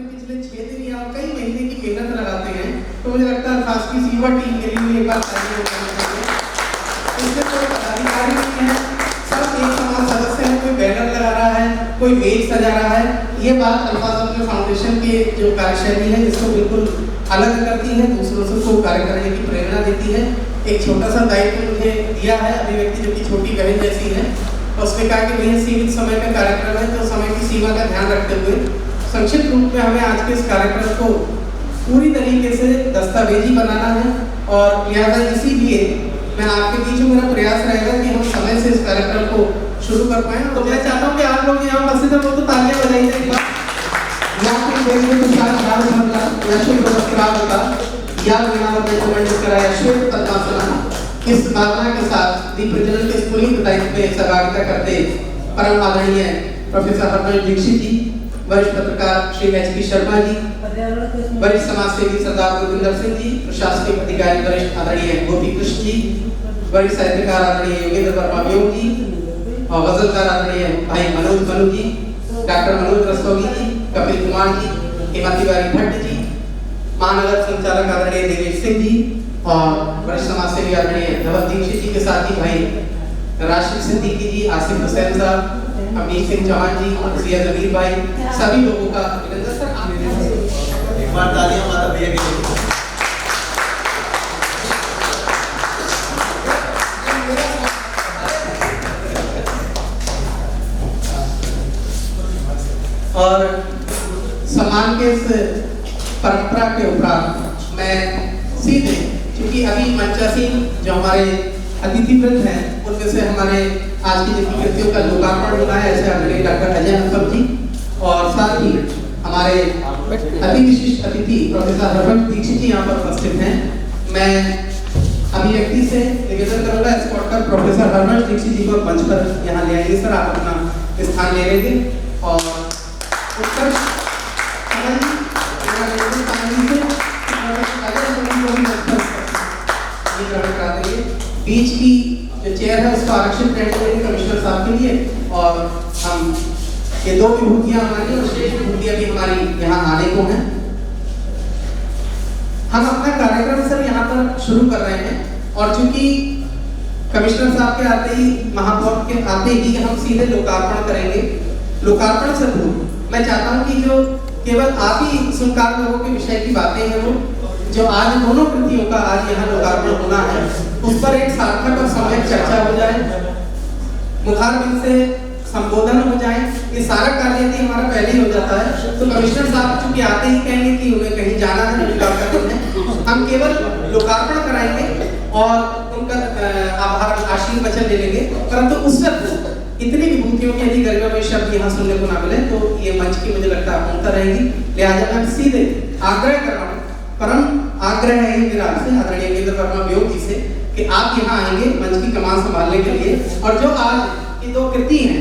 में पिछले 6 दिन या कई महीने की मेहनत लगाते हैं, तो मुझे लगता है खास की सेवा टीम के लिए एक बार तालियां बजानी चाहिए। इसमें कोई पदाधिकारी नहीं है, सब एक समान सदस्य हैं, कोई बैनर लगा रहा है, कोई मेज सजा रहा है। ये बात अल्फाज फाउंडेशन की जो कार्यशैली है इसको बिल्कुल अलग करती है, दूसरों को कार्य करने की प्रेरणा देती है। एक छोटा सा दायित्व मुझे दिया है अभिव्यक्ति जो कि छोटी बहन जैसी है, उसने कहा कि भैया सीमित समय का कार्यक्रम है, तो समय की सीमा का ध्यान रखते हुए संक्षिप्त रूप में हमें आज के इस कार्यक्रम को पूरी तरीके से दस्तावेजी बनाना है। और लिहाजा इसीलिए मैं आपके बीच में मेरा प्रयास रहेगा कि हम समय से इस कार्यक्रम को शुरू कर पाएं। तो मैं चाहता हूं कि आप लोग यहाँ उपस्थित हैं वो तो तालियां बजाइए एक बार। या फिर देखिए तो सारा ध्यान रखना या शुभ नमस्कार होगा या विनावत कमेंट कराया श्वेत पद्मासना इस भावना के साथ दीप प्रज्वलन के स्कूलिंग दायित्व में सहभागिता करते परम आदरणीय प्रोफेसर हरमन दीक्षित जी, वरिष्ठ पत्रकार श्री एच.पी. शर्मा जी, वरिष्ठ समाज सेवी सरदार गुरविंदर सिंह जी, प्रशासनिक अधिकारी वरिष्ठ आदरणीय गोपी कृष्ण जी, वरिष्ठ साहित्यकार आदरणीय योगेंद्र वर्मा व्योग जी, और गजलकार आदरणीय भाई मनोज मनु जी, डॉक्टर मनोज रस्तोगी जी, कपिल कुमार जी, हेमा तिवारी भट्ट जी, महानगर संचालक आदरणीय देवेश सिंह जी, और वरिष्ठ समाज सेवी आदरणीय धवल दीक्षित जी के साथ ही भाई राशिद सिद्दीकी जी, आसिफ हुसैन साहब, अमीर सिंह चौहान जी, सिया जमीर भाई, सभी लोगों का अभिनंदन। सर एक बार तालियां माता भैया के लिए। और सम्मान के इस परंपरा के उपरांत मैं सीधे, क्योंकि अभी मंचासीन जो हमारे अतिथिवृंद हैं उनमें से हमारे आज की जितनी कृतियों का लोकार्पण होना है, ऐसे आदरणीय डॉक्टर अजय हंसम जी और साथ ही हमारे अति विशिष्ट अतिथि प्रोफेसर हरमन दीक्षित जी यहाँ पर उपस्थित हैं। मैं अभिव्यक्ति से निवेदन करूंगा स्पॉट पर प्रोफेसर हरमन दीक्षित जी को मंच पर यहाँ ले आइए। सर आप अपना स्थान ले लेंगे और उत्तर बीच की जो चेयर है उसको आरक्षित रहने देंगे कमिश्नर साहब के लिए। और हम ये दो विभूतियां हमारी और शेष विभूतियां भी हमारी यहाँ आने को हैं। हम अपना कार्यक्रम सर यहाँ पर शुरू कर रहे हैं और चूंकि कमिश्नर साहब के आते ही, महापौर के आते ही हम सीधे लोकार्पण करेंगे। लोकार्पण से पूर्व मैं चाहता हूँ कि जो केवल आप ही सुनकार लोगों के विषय की बातें हैं, वो जो आज दोनों कृतियों का आज यहाँ लोकार्पण होना है उस पर एक सार्थक और सम्यक चर्चा हो जाए, मुखारबिंद से संबोधन हो जाए। ये सारा कार्य यदि हमारा पहले ही हो जाता है तो कमिश्नर साहब चूंकि आते ही कहेंगे कि उन्हें कहीं जाना है, लोकार्पण है, हम केवल लोकार्पण कराएंगे और उनका आभार आशीर्वाद वचन ले लेंगे। परंतु उस वक्त इतनी विभूतियों की यदि गरिमामय शब्द यहाँ सुनने को ना मिले तो ये मंच की मुझे लगता है अपूर्णता रहेगी। लिहाजा मैं सीधे आग्रह कर रहा हूँ, परम आग्रह है मेरा आपसे आदरणीय योगेंद्र वर्मा व्योग जी से कि आप यहाँ आएंगे मंच की कमान संभालने के लिए। और जो आज ये दो कृति हैं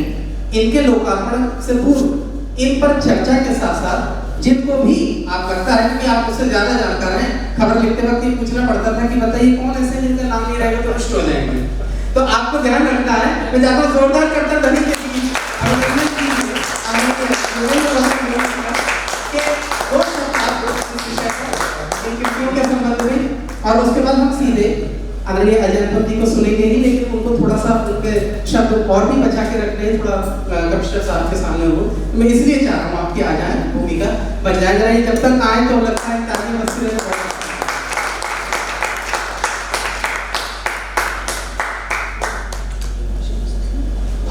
इनके लोकार्पण से पूर्व इन पर चर्चा के साथ साथ जिनको भी आप लगता है कि आप उससे ज्यादा जानकार हैं, खबर लिखते वक्त ये पूछना पड़ता था कि बताइए कौन ऐसे जिनका नाम नहीं रहेगा तो नष्ट हो जाएंगे, तो आपको ध्यान रखना है। मैं चाहता हूँ जोरदार करता ध्वनि के और उसके बाद हम सीधे आदरणीय अजय हंसम जी को सुनेंगे ही, लेकिन उनको थोड़ा सा उनके शब्द और भी बचा के रखते हैं थोड़ा कमिश्नर साहब के सामने हो। मैं इसलिए चाह रहा हूँ आपकी आ जाए भूमिका बन जाए जरा, जब तक आए तो लगता है ताकि मस्ती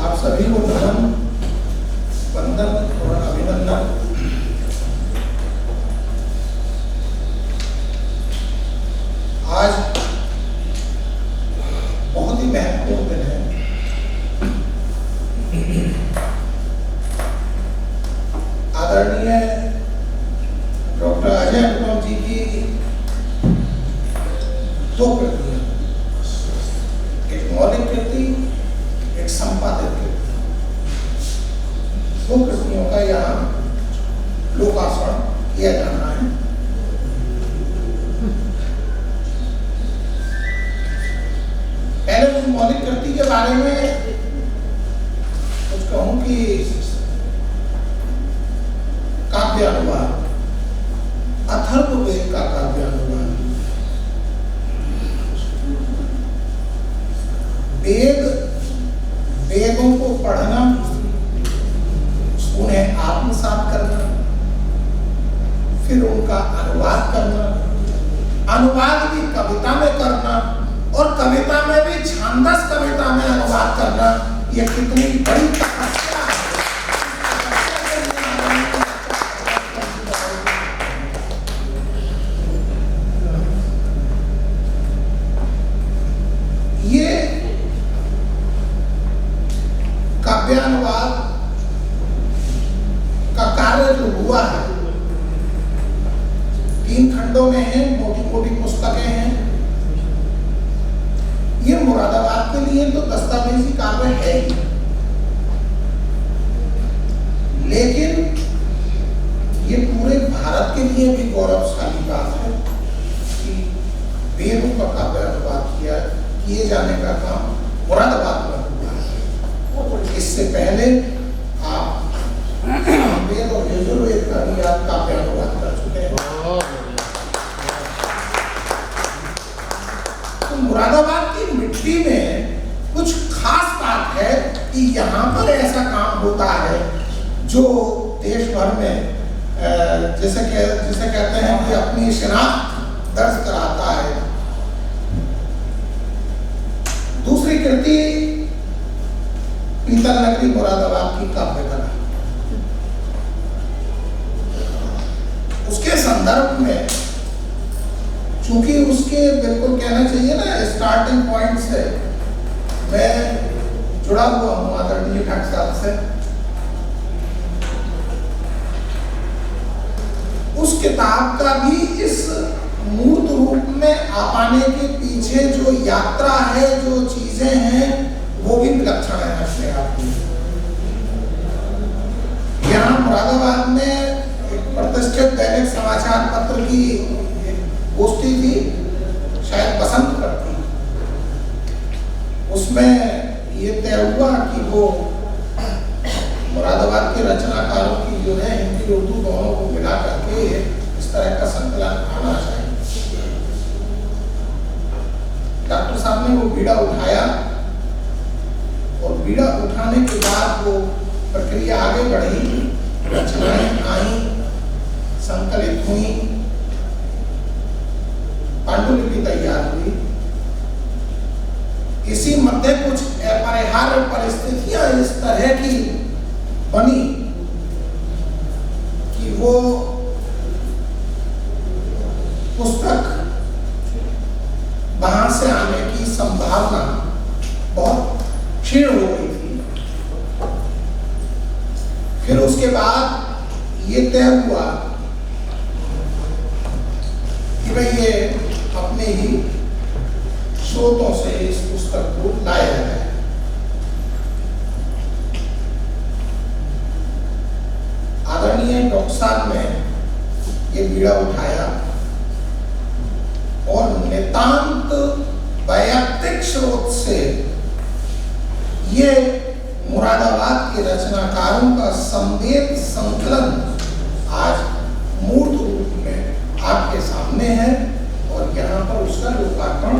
आप सभी को प्रथम वंदन और अभिनंदन। आज बहुत ही महत्वपूर्ण दिन है। आदरणीय डॉक्टर अजय हंसम जी की दो कृतियां, एक मौलिक कृति, एक संपादित कृति, दो कृतियों का यहाँ लोकार्पण किया जाना है। पहले उस मौलिक कृति के बारे में कुछ कहूं कि काव्य अनुवाद अथर्ववेद का काव्यानुवाद। वेदों को पढ़ना, उन्हें आत्मसात करना, फिर उनका अनुवाद करना, अनुवाद भी कविता में करना और कविता में भी छांदस कविता में अनुवाद करना, ये कितनी बड़ी तपस्या है। ये काव्यानुवाद का कार्य जो हुआ है, 3 खंडों में है, मोटी मोटी पुस्तकें हैं। ये मुरादाबाद के लिए तो दस्तावेजी कार्य है ही, लेकिन ये पूरे भारत के लिए भी गौरवशाली बात है कि वेदों का काव्यानुवाद किए जाने का काम मुरादाबाद में हुआ है। इससे पहले आप वेद और यजुर्वेद का भी आप काव्यानुवाद कर चुके हैं। तो मुरादाबाद की मिट्टी में कुछ खास बात है कि यहाँ पर ऐसा काम होता है जो देश भर में जिसे कहते हैं कि अपनी शिनाख्त दर्ज कराता है। दूसरी कृति पीतल नगरी मुरादाबाद की काव्य कला, उसके संदर्भ में चूंकि उसके बिल्कुल कहना चाहिए ना स्टार्टिंग पॉइंट से मैं जुड़ा हुआ हूं आदरणीय ठाकुर साहब से, उस किताब का भी इस मूर्त रूप में आ पाने के पीछे जो यात्रा है, जो चीजें हैं, वो भी विलक्षण है अपने आप में। यहाँ मुरादाबाद में एक प्रतिष्ठित दैनिक समाचार पत्र की गोष्ठी थी, शायद बसंत पर थी। उसमें ये तय हुआ कि वो मुरादाबाद के रचनाकारों की जो है हिंदी उर्दू दोनों को मिला करके इस तरह का संकलन आना चाहिए। डॉक्टर साहब ने वो बीड़ा उठाया और बीड़ा उठाने के बाद वो प्रक्रिया आगे बढ़ी, रचनाएं आई, संकलित हुई, पांडुलिपि तैयार हुई। इसी मध्य कुछ अपरिहार्य परिस्थितियां इस तरह की बनी कि वो पुस्तक वहां से आने की संभावना बहुत क्षीण हो गई थी। फिर उसके बाद ये तय हुआ कि भाई ये अपने ही स्रोतों से इस पुस्तक को लाया जाए। आदरणीय डॉक्टर साहब ने ये बीड़ा उठाया और नितांत वैयक्तिक स्रोत से ये मुरादाबाद के रचनाकारों का संवेद संकलन आज मूर्त रूप में आपके सामने है और यहाँ पर उसका लोकार्पण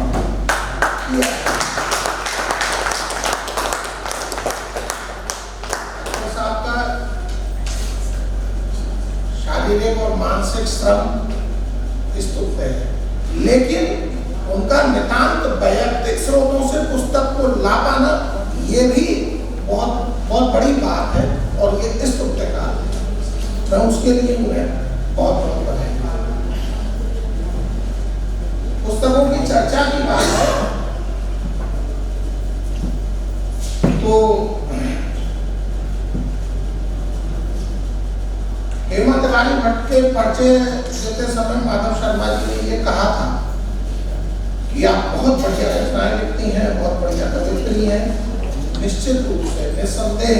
किया। आपका शारीरिक और मानसिक श्रम स्तुत्य है, लेकिन उनका नितांत वैयक्तिक स्रोतों से पुस्तक को ला पाना ये भी बहुत बहुत बड़ी बात है और ये स्तुत्य का मैं उसके लिए उन्हें बहुत बहुत बधाई। पुस्तकों की चर्चा की बात है तो हेमा तिवारी भट्ट के परिचय देते समय माधव शर्मा जी ने ये कहा था कि आप बहुत बढ़िया रचनाएं लिखती हैं, बहुत बढ़िया कवित्री हैं। निश्चित रूप से निस्संदेह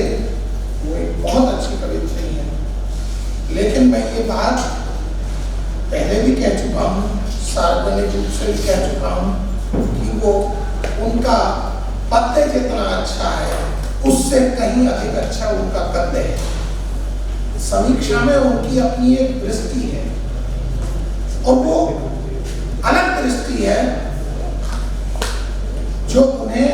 वो एक बहुत अच्छी कवित्री है, लेकिन मैं ये बात पहले भी कह चुका हूँ, सार्वजनिक रूप से भी कह चुका हूँ कि वो उनका पद्य जितना अच्छा है उससे कहीं अधिक अच्छा उनका गद्य है। समीक्षा में उनकी अपनी एक दृष्टि है और वो अलग दृष्टि है जो उन्हें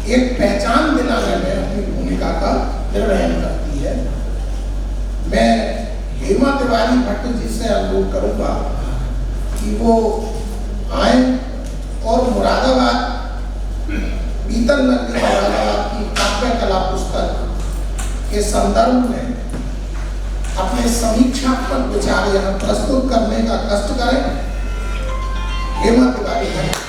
एक पहचान दिलाने में अपनी भूमिका का निर्वहन करती है। मैं हेमा तिवारी भट्ट जी से अनुरोध करूंगा कि वो आए और मुरादाबाद पीतल नगरी मुरादाबाद की काव्य कला पुस्तक के संदर्भ में अपने समीक्षात्मक विचार यहाँ प्रस्तुत करने का कष्ट करें। हेमा तिवारी भट्ट।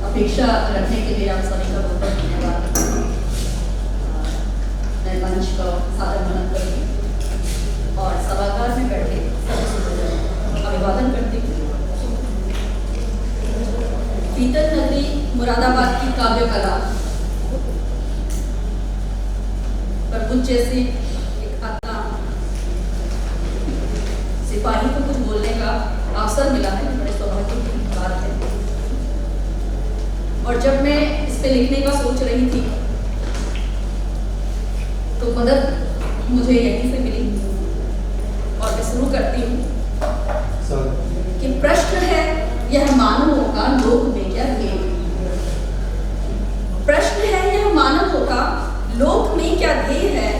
अपेक्षा रखने के लिए आप सभी का बहुत बहुत धन्यवाद। मैं मंच का सारा मनन करूँगी और सभागार में बैठे अभिवादन करती हूँ। पीतल नगरी मुरादाबाद की काव्य कला पर मुझ जैसे एक आत्मा सिपाही को कुछ बोलने का अवसर मिला है, बड़े सौभाग्य की बात है। और जब मैं इस पे लिखने का सोच रही थी तो मदद मुझे यहीं से मिली और मैं शुरू करती हूँ कि प्रश्न है यह मानवों का लोक में क्या ध्येय। प्रश्न है यह मानवों का लोक में क्या ध्येय है।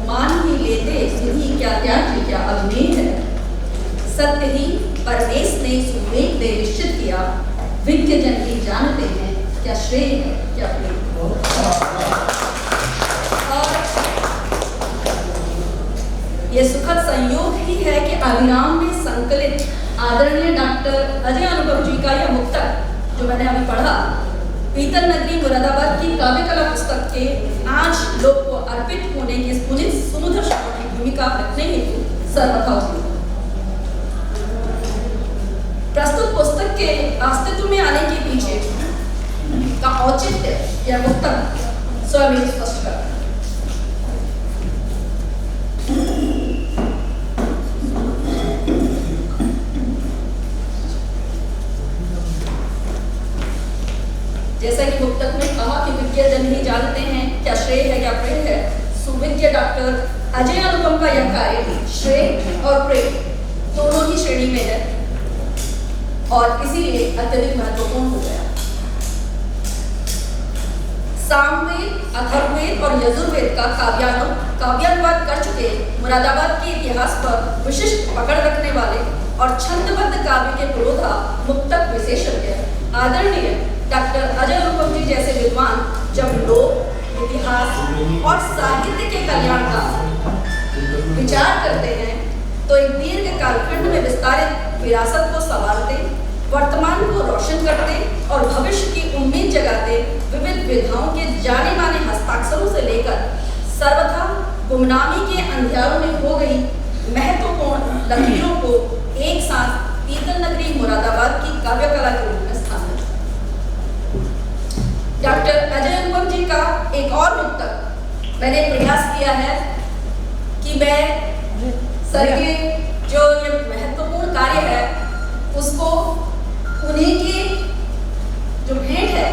मान ही लेते सुधी क्या त्याग क्या अभिमेय है। सत्य ही परमेश ने सुवेग दे निश्चित किया। विज्ञ जन ही जानते हैं क्या श्रेय है क्या प्रेम। और ये सुखद संयोग ही है कि अभिराम में संकलित आदरणीय डॉक्टर अजय अनुपम जी का यह मुक्तक जो मैंने अभी पढ़ा, पीतल नगरी मुरादाबाद की काव्य कला पुस्तक के आज लोग को अर्पित होने की पुनित सुमधुर शब्दों की भूमिका रखने हेतु सर्वथा उपयुक्त। प्रस्तुत पुस्तक के अस्तित्व में आने के पीछे का औचित्य यह मुक्तक स्वयं ही स्पष्ट करता है। जैसा कि मुक्तक में कहा कि विज्ञ जन ही जानते हैं क्या श्रेय है क्या प्रेम है। सुविज्ञ डॉक्टर अजय अनुपम का यह कार्य श्रेय और प्रेम दोनों ही श्रेणी में है और इसीलिए अत्यधिक महत्वपूर्ण हो गया। सामवेद, अथर्ववेद और यजुर्वेद का काव्यानुवाद कर चुके मुरादाबाद के इतिहास पर विशिष्ट पकड़ रखने वाले और छंदबद्ध काव्य के पुरोधा मुक्तक विशेषज्ञ आदरणीय डॉक्टर अजय अनुपम जी जैसे विद्वान जब लोक, इतिहास और साहित्य के कल्याण का विचार करते हैं तो एक दीर्घ कालखंड में विस्तारित विरासत को संवारते, वर्तमान को रोशन करते और भविष्य की उम्मीद जगाते विविध विधाओं के जाने माने हस्ताक्षरों से लेकर सर्वथा गुमनामी के अंधियारों में हो गई महत्वपूर्ण लकीरों को एक साथ पीतल नगरी मुरादाबाद की काव्य कला के रूप में स्थान है। डॉक्टर अजय अनुपम जी का एक और मुक्तक मैंने प्रयास किया है कि मैं सर के जो ये महत्वपूर्ण कार्य है उसको उन्हीं की जो भेंट है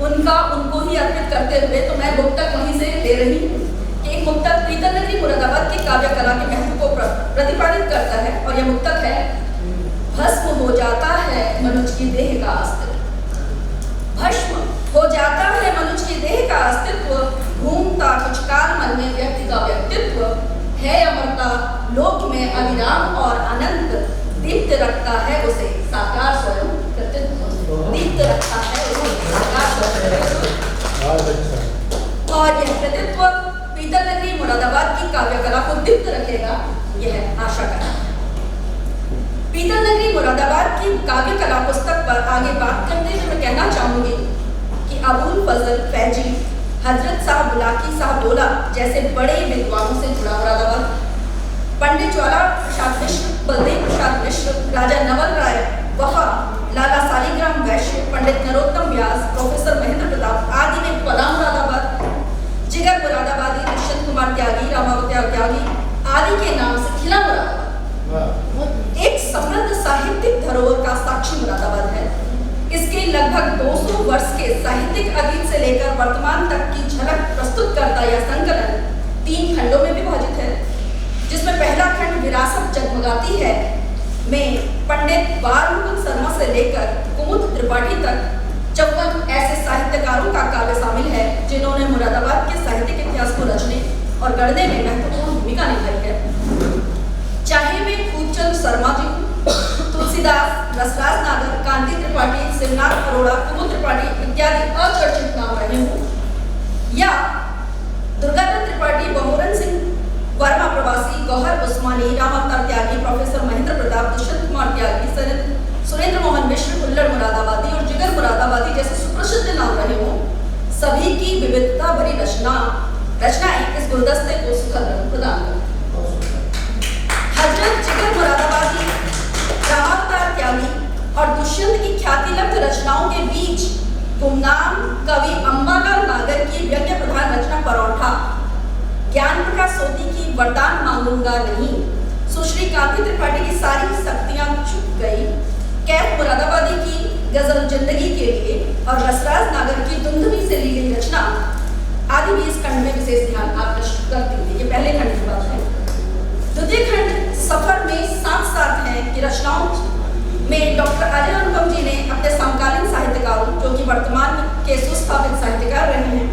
उनको ही अर्पित करते हुए तो मैं मुक्तक वहीं से ले रही हूँ कि एक मुक्तक पीतल नगरी मुरादाबाद की काव्य कला के महत्व को प्रतिपादित करता है और यह मुक्तक है भस्म हो जाता है मनुष्य की देह का अस्तित्व। भस्म हो जाता है मनुष्य की देह का अस्तित्व। घूमता कुछ काल मन में व्यक्ति का व्यक्तित्व है अमरता लोक में अविराम और अनंत दीप्त रखता है उसे साकार स्वयं कृतित्व। दीप्त रखता है उसे साकार स्वयं। और यह कृतित्व पीतल नगरी मुरादाबाद की काव्य कला को दीप्त रखेगा यह आशा करता है। पीतल नगरी मुरादाबाद की काव्य कला पुस्तक पर आगे बात करते हुए मैं कहना चाहूंगी कि अबुल फजल फैजी, हजरत साहब बुलाकी साहब डोला जैसे बड़े विद्वानों से जुड़ा मुरादाबाद, पंडित ज्वाला प्रसाद मिश्र, बलदेव प्रसाद मिश्र, राजा नवल राय वफा, लाला सालिग्राम वैश्य, पंडित नरोत्तम व्यास, प्रोफेसर महेंद्र प्रताप आदि ने पला मुरादाबाद, जिगर मुरादाबादी, निश्चित कुमार त्यागी, रामावती त्यागी आदि के नाम से यह संकलन 3 खंडों में विभाजित है, जिसमें पहला खंड विरासत जगमगाती है में पंडित बाल मुकुंद शर्मा से लेकर कुमुद त्रिपाठी तक 54 ऐसे साहित्यकारों का काव्य शामिल है जिन्होंने मुरादाबाद के साहित्यिक इतिहास को रचने और गढ़ने में महत्वपूर्ण भूमिका निभाई है। चाहे वे खूबचंद शर्मा जी, तुलसीदास, रसराज नागर, कांति त्रिपाठी, शिवनाथ अरोड़ा, कुमुद त्रिपाठी इत्यादि अचर्चित नाम रहे हों, या दुर्गादत्त त्रिपाठी, बमोरन सिंह वर्मा प्रवासी, गौहर उस्मानी, राम अवतार त्यागी, प्रोफेसर महेंद्र प्रताप, दुष्यंत कुमार त्यागी, सुरेंद्र मोहन मिश्र, हुल्लड़ मुरादाबादी और जिगर मुरादाबादी जैसे सुप्रसिद्ध नाम रहे हों, सभी की विविधता भरी रचनाएं इस गुलदस्ते को सुखद रंग प्रदान करती हैं। हजरत जिगर मुरादाबादी, राम अवतार त्यागी और दुष्यंत की ख्यातिलब्ध रचनाओं के बीच गुमनाम कवि अंबालाल नागर की व्यंग्य प्रधान रचना परौठा, ज्ञान प्रकाश सोती की वरदान मांगूंगा नहीं, सुश्री कांति त्रिपाठी की सारी शक्तियां चुक गई, कैफ मुरादाबादी की गजल जिंदगी के लिए और रसराज नागर की धुंधली से ली गई रचना आदि भी इस खंड में विशेष ध्यान आकर्षित करती है। ये पहले खंड की बात है। द्वितीय खंड सफर में साथ साथ है कि रचनाओं में डॉक्टर अजय अनुपम जी ने अपने समकालीन साहित्यकारों, जो कि वर्तमान के सुस्थापित साहित्यकार रहे हैं,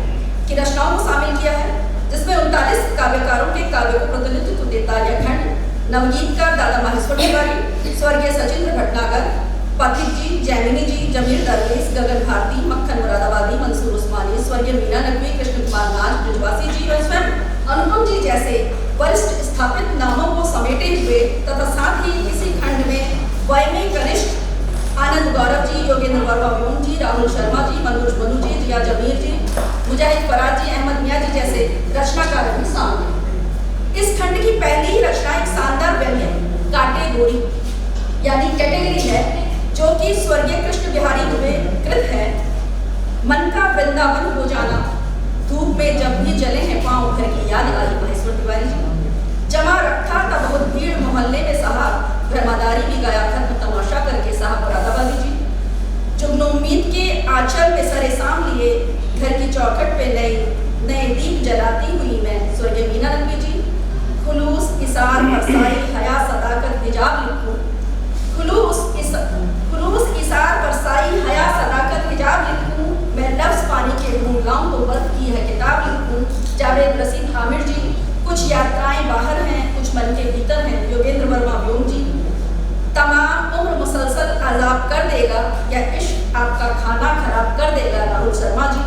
की रचनाओं को शामिल किया है, जिसमें 39 काव्यकारों के काव्य को प्रतिनिधित्व देता है। यह खंड नवगीतकार दादा माहेश्वर तिवारी, स्वर्गीय सचिंद्र भटनागर, पथिक जी, जैमिनी जी, जमीर दरवेश, गगन भारती, मक्खन मुरादाबादी, मंसूर उस्मानी, स्वर्गीय मीना नकवी, कृष्ण कुमार नाथ, ब्रजवासी जी और स्वयं अनुपम जी जैसे वरिष्ठ स्थापित नामों को समेटे हुए तथा साथ ही इसी खंड में वैमे कनिष्ठ, आनंद गौरव जी, योगेंद्र वर्मा व्योम जी, राहुल शर्मा जी, मनोज मनु जी, जिया जमीर जी, मुजाहिद फराज जी, अहमद मियाँ जी जैसे रचनाकार भी शामिल हैं। इस खंड की पहली ही रचना एक शानदार व्यंग्य कैटेगरी यानी कैटेगरी है, जो कि स्वर्गीय कृष्ण बिहारी दुबे कृत है। मन का वृंदावन हो जाना, धूप में जब भी जले हैं पांव, घर की याद आई, माहेश्वर तिवारी जी। जमा रखा तब बहुत भीड़ मोहल्ले में साहब, ब्रह्मदारी भी गया खत्म तमाशा करके साहब मुरादाबादी जी। जुगनोम्मीद के आंचल में सरे साम लिए, घर की चौखट पे नए दीप जलाती हुई मैं, स्वर्गीय मीना नकवी जी। खुलूस इसार परसाई हया सदाकत हिजाब लिखूं, खुलूस इसार परसाई हया सदाकत हिजाब लिखूं, मैं लफ्ज पानी के ढूंढ लाऊं तो वक्त की है किताब लिखूं। जावेद रसीद आमिर जी। कुछ यात्राएं बाहर हैं, कुछ मन के भीतर हैं, योगेंद्र वर्मा व्योम जी। तमाम उम्र मुसलसल अजाब कर देगा, या इश्क आपका खाना खराब कर देगा, राहुल शर्मा जी।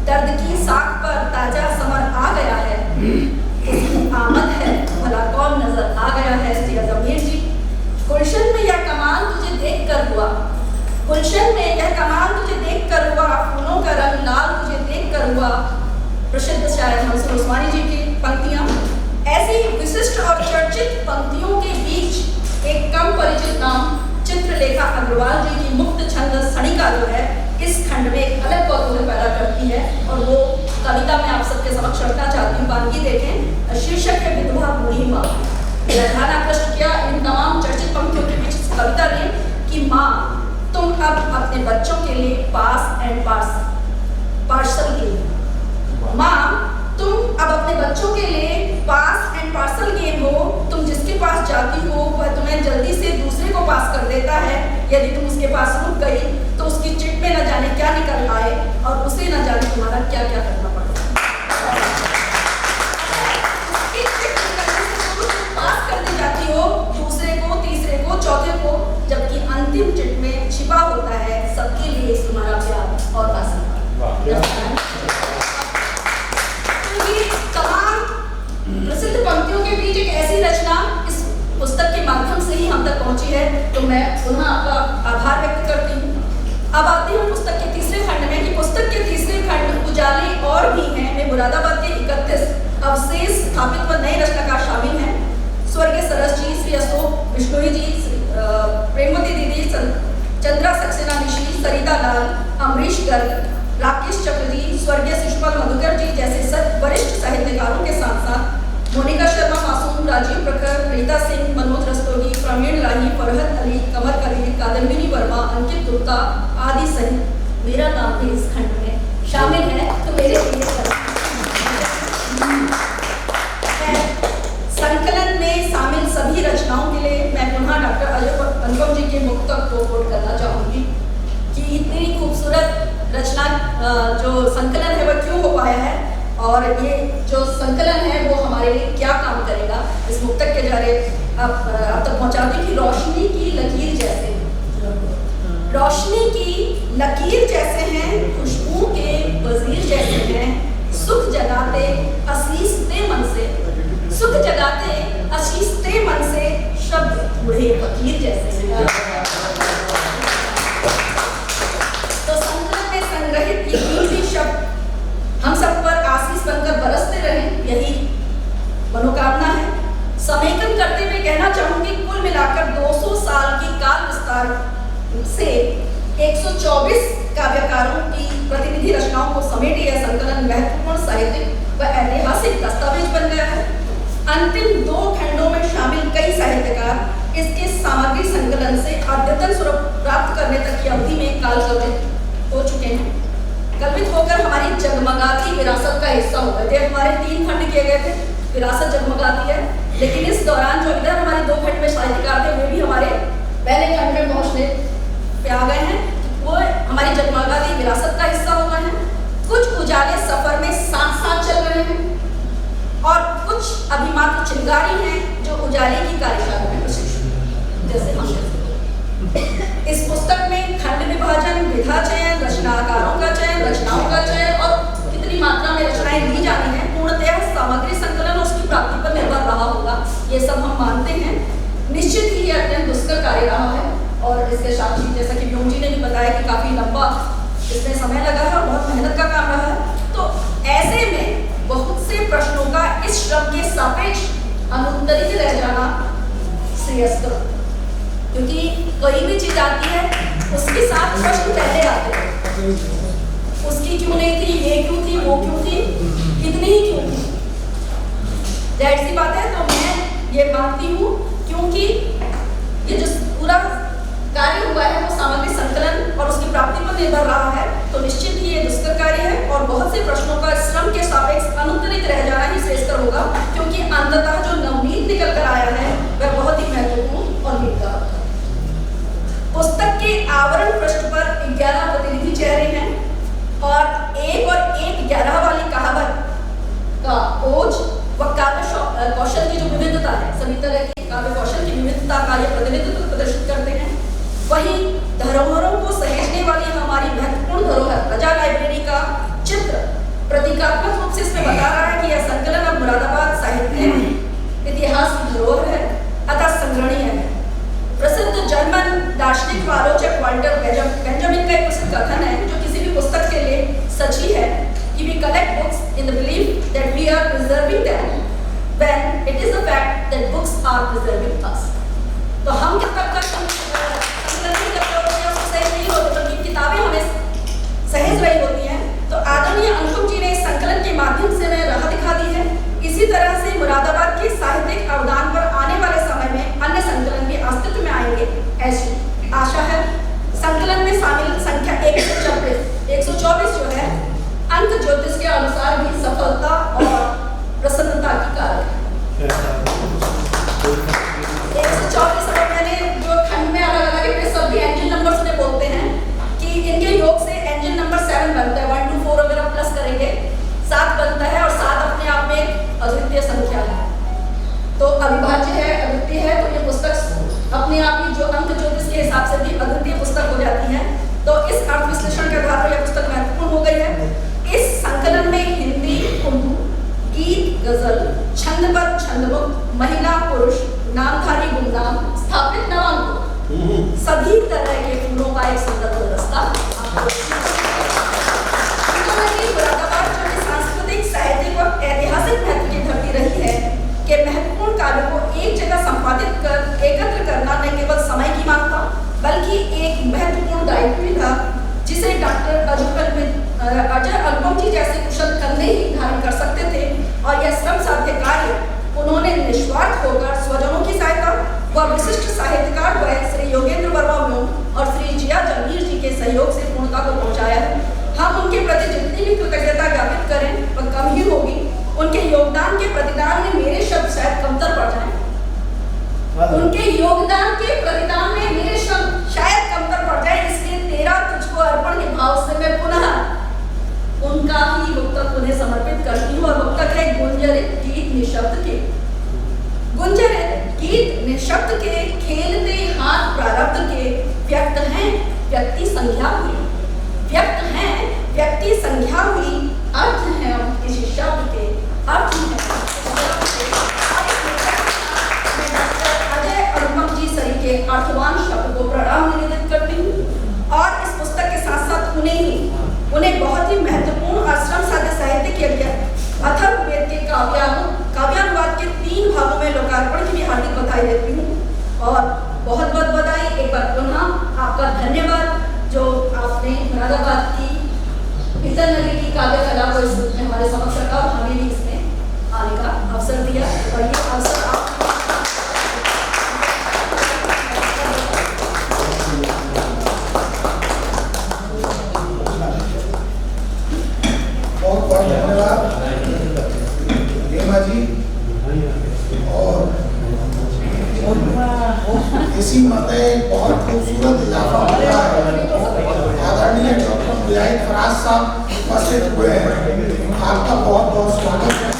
दर्द की साख पर ताजा समर आ गया है, किसी आमद है भला कौन नजर आ गया है, जिया जमीर जी। गुलशन में यह कमाल तुझे देख कर हुआ, गुलशन में यह कमाल तुझे देख कर हुआ, फूलों का रंग लाल तुझे देख कर हुआ, प्रसिद्ध शायर मंसूर उस्मानी जी की पंक्तियां। ऐसी विशिष्ट और चर्चित पंक्तियों के बीच एक कम परिचित नाम चित्रलेखा अग्रवाल जी की मुक्त छंद सणिका जो है, इस खंड में एक अलग कौतूहल पैदा करती है, और वो कविता में आप सबके समक्ष रखना चाहती हूँ। बाकी देखें, शीर्षक है विधवा बूढ़ी माँ। मेरा ध्यान आकर्षित किया इन तमाम चर्चित पंक्तियों के बीच कविता ने कि माँ तुम अब अपने बच्चों के लिए पास एंड पार्सल गेम, माँ तुम अब अपने बच्चों के लिए पास एंड पार्सल गेम हो। तुम जिसके पास जाती हो वह तुम्हें जल्दी से दूसरे को पास कर देता है। यदि तुम उसके पास रुक गई तो उसकी चिट में न जाने क्या निकल आए और उसे न जाने तुम्हारा क्या क्या करना पड़े। पास कर दी जाती हो दूसरे को, तीसरे को, चौथे को, जबकि अंतिम चिट में छिपा होता है सबके लिए तुम्हारा प्यार और आशीर्वाद। प्रसिद्ध पंक्तियों के बीच एक ऐसी रचना इस पुस्तक के माध्यम से ही हम तक पहुंची है, तो मैं पुनः आपका आभार व्यक्त करती हूँ। अब आती हूँ पुस्तक के तीसरे खंड में कि पुस्तक के तीसरे खंड उजाले और भी हैं में मुरादाबाद के 31 अवशेष स्थापित व नए रचनाकार शामिल हैं। स्वर्गीय सरस जी, श्री अशोक विष्णोई जी, प्रेमवती दीदी, चंद्रा सक्सेना निशी, सरिता लाल, अमरीश गर्ग, राकेश चक्र जी, स्वर्गीय शिशुपाल मधुकर जी जैसे वरिष्ठ साहित्यकारों के साथ साथ मोनिका शर्मा मासूम, राजीव प्रखर, रीता सिंह, मनोज रस्तोगी, प्रवीण राही, फरहत अली, कमर कलील, कादम्बिनी वर्मा, अंकित गुप्ता आदि सहित मेरा नाम भी इस खंड में शामिल है। तो मेरे लिए संकलन में शामिल सभी रचनाओं के लिए मैं पुनः डॉक्टर अजय अनुपम जी के मुक्तक को कोट करना चाहूंगी कि इतनी खूबसूरत रचना जो संकलन है वह क्यों हो पाया है और ये जो संकलन है वो हमारे लिए क्या काम करेगा। इस मुक्तक के जरिए आप तक पहुंचाती कि रोशनी की लकीर जैसे, रोशनी की लकीर जैसे हैं, खुशबू के वजीर जैसे हैं, सुख जगाते असीसते मन से, सुख जगाते असीसते मन से, शब्द बूढ़े फकीर जैसे हैं। तो संकलन में संग्रहित ये कीमती शब्द हम सब पर आशीष बनकर बरसते रहे, यही मनोकामना है। समेकन करते हुए कहना चाहूंगी कुल मिलाकर 200 साल की काल विस्तार से 124 काव्यकारों की प्रतिनिधि रचनाओं को समेटे यह संकलन महत्वपूर्ण साहित्यिक व ऐतिहासिक दस्तावेज बन गया है। अंतिम 2 खंडों में शामिल कई साहित्यकार इसके सामग्री संकलन से अद्यतन स्वरूप प्राप्त करने तक की अवधि में काल कल्पित हो चुके हैं, कल्पित होकर हमारी जगमगाती विरासत का हिस्सा हो गए थे। हमारे 3 खंड किए गए थे, विरासत जगमगाती है, लेकिन इस दौरान जो इधर हमारे 2 खंड में साहित्यकार थे वे भी हमारे पहले खंड में पहुंचने पे आ गए हैं, वो हमारी जगमगाती विरासत का हिस्सा हो गए हैं। कुछ उजाले सफर में साथ साथ चल रहे हैं और कुछ अभी मात्र चिंगारी हैं जो उजाले की कार्यशाला में जैसे हम। इस पुस्तक में खंड विभाजन, विधा चयन, रचनाकारों का चयन, रचनाओं का चयन और कितनी मात्रा में रचनाएं ली जानी है, पूर्णतः सामग्री संकलन और उसकी प्राप्ति पर निर्भर रहा होगा, ये सब हम मानते हैं। निश्चित ही ये अत्यंत दुष्कर कार्य रहा है और इसके साक्षी जैसा कि व्योम जी ने भी बताया कि काफी लंबा इसमें समय लगा है और बहुत मेहनत का काम रहा है। तो ऐसे में बहुत से प्रश्नों का इस श्रम के सापेक्ष अनुत्तरित रह जाना श्रेयस्कर, क्योंकि कोई भी चीज आती है उसके साथ प्रश्न पहले आते हैं, उसकी क्यों नहीं थी, ये क्यों थी, वो क्यों थी, इतनी ही क्यों थी। जाहिर सी बात है, तो मैं ये मानती हूँ क्योंकि ये जो पूरा कार्य हुआ है वो सामग्री संकलन और उसकी प्राप्ति पर निर्भर रहा है, तो निश्चित ही ये दुष्कर कार्य है और बहुत से प्रश्नों का श्रम के सापेक्ष अनुत्तरित रह जाना ही श्रेयस्कर होगा, क्योंकि अंततः जो नवनीत निकल कर आया है वह बहुत ही महत्वपूर्ण और मीठा। पुस्तक के आवरण पृष्ठ पर 11 प्रतिनिधि चेहरे हैं और एक 11 वाली कहावत का ओज व काव्य कौशल की जो विविधता है, सभी तरह की काव्य कौशल की विविधता का ये प्रतिनिधित्व प्रदर्शित करते हैं। वहीं धरोहरों को सहेजने वाली हमारी महत्वपूर्ण धरोहर प्रजा लाइब्रेरी का चित्र प्रतीकात्मक रूप से इसमें बता रहा है कि यह संकलन अब मुरादाबाद साहित्य इतिहास की धरोहर है, अतः संग्रहणीय है। प्रसिद्ध जर्मन दार्शनिक आलोचक वाल्टर बेंजामिन का एक प्रसिद्ध कथन है जो किसी भी पुस्तक के लिए सच ही है कि we collect books in the belief that we are preserving them when it is the fact that books are preserving us। तो हम जब तक सहेज नहीं होते, बल्कि किताबें हमें सहेज रही होती हैं, तो आदरणीय अनुपम जी ने इस संकलन के माध्यम से हमें राह दिखा दी है। इसी तरह से मुरादाबाद के साहित्यिक अवदान पर आने वाले समय में अन्य संकलन भी अस्तित्व में आएंगे, ऐसी आशा है। संकलन में शामिल संख्या 124 जो है अंक ज्योतिष के अनुसार भी सफलता और प्रसन्नता की कारक है। 124 मैंने जो खंड में अलग-अलग अपने सभी एंजिन नंबर से बोलते हैं कि इनके योग से एंजिन नंबर 7 बनता है। 1 to 4 अगर आप प्लस करेंगे 7 बनता है और 7 अपने आप में एक अद्वितीय संख्या है, तो अविभाज्य है, अद्वितीय है, तो ये पुस्तक अपने आप ही जो अंक ज्योतिष के हिसाब से भी अद्वितीय पुस्तक हो जाती है। तो इस अर्थ विश्लेषण के आधार पर यह पुस्तक महत्वपूर्ण हो गई है। इस संकलन में हिंदी, उर्दू, गीत, गजल, छंदबद्ध, छंदमुक्त, महिला, पुरुष, नामधारी, गुमनाम, स्थापित, नवांकुर, सभी तरह के फूलों का एक सुंदर गुलदस्ता मुरादाबाद जो कि सांस्कृतिक, साहित्यिक और ऐतिहासिक महत्व की धरती रही है के महत्वपूर्ण कार्यों को एक जगह संपादित कर एकत्र करना न केवल समय की मांग था, बल्कि एक महत्वपूर्ण दायित्व भी था, जिसे डॉक्टर अजय अनुपम जी जैसे कुशल कंधे ही धारण कर सकते थे। और यह श्रम साध्य कार्य उन्होंने निस्वार्थ होकर स्वजनों की सहायता व विशिष्ट साहित्यकार व श्री योगेंद्र वर्मा व्योम और श्री जिया जमीर जी के सहयोग से पूर्णता को पहुंचाया है। हम उनके प्रति जितनी भी कृतज्ञता ज्ञापित करें वह कम ही होगी। उनके योगदान के प्रतिदान में मेरे शब्द शायद कमतर पड़ जाएं, उनके योगदान के प्रतिदान में मेरे शब्द शायद कमतर पड़ जाए, इसलिए तेरा तुझको अर्पण के भाव से मैं पुनः उनका ही मुक्तक उन्हें समर्पित करती हूँ। और मुक्तक है गुंजर गीत निशब्द के। गुंजर गीत निशब्द के, खेलते हाथ प्रारब्ध के, व्यक्त हैं व्यक्ति संज्ञा हुई, व्यक्त हैं व्यक्ति संज्ञा हुई, अर्थ है इस शब्द के, अर्थ है अजय अनुपम जी सरी के अर्थवान शब्द को प्रणाम निवेदित करती हूँ। और इस पुस्तक के साथ साथ उन्हें बहुत ही महत्वपूर्ण और श्रम साध्य साहित्य के अथर्ववेद के काव्यानुवाद के 3 भागों में लोकार्पण की भी हार्दिक बधाई देती हूँ। और बहुत बहुत बधाई एक बार पुनः आपका धन्यवाद जो आपने मुरादाबाद की पीतल नगरी की काव्य कला को इसमें हमारे समक्ष रखा और हमें भी इसमें आने का अवसर दिया। और ये अवसर आप बहुत धन्यवाद हेमा जी। और इसी मत बहुत खूबसूरत इजाफा हुआ है। आदरणीय डॉक्टर मुजाहिद फराज साहब उपस्थित हुए हैं, आपका बहुत बहुत स्वागत है।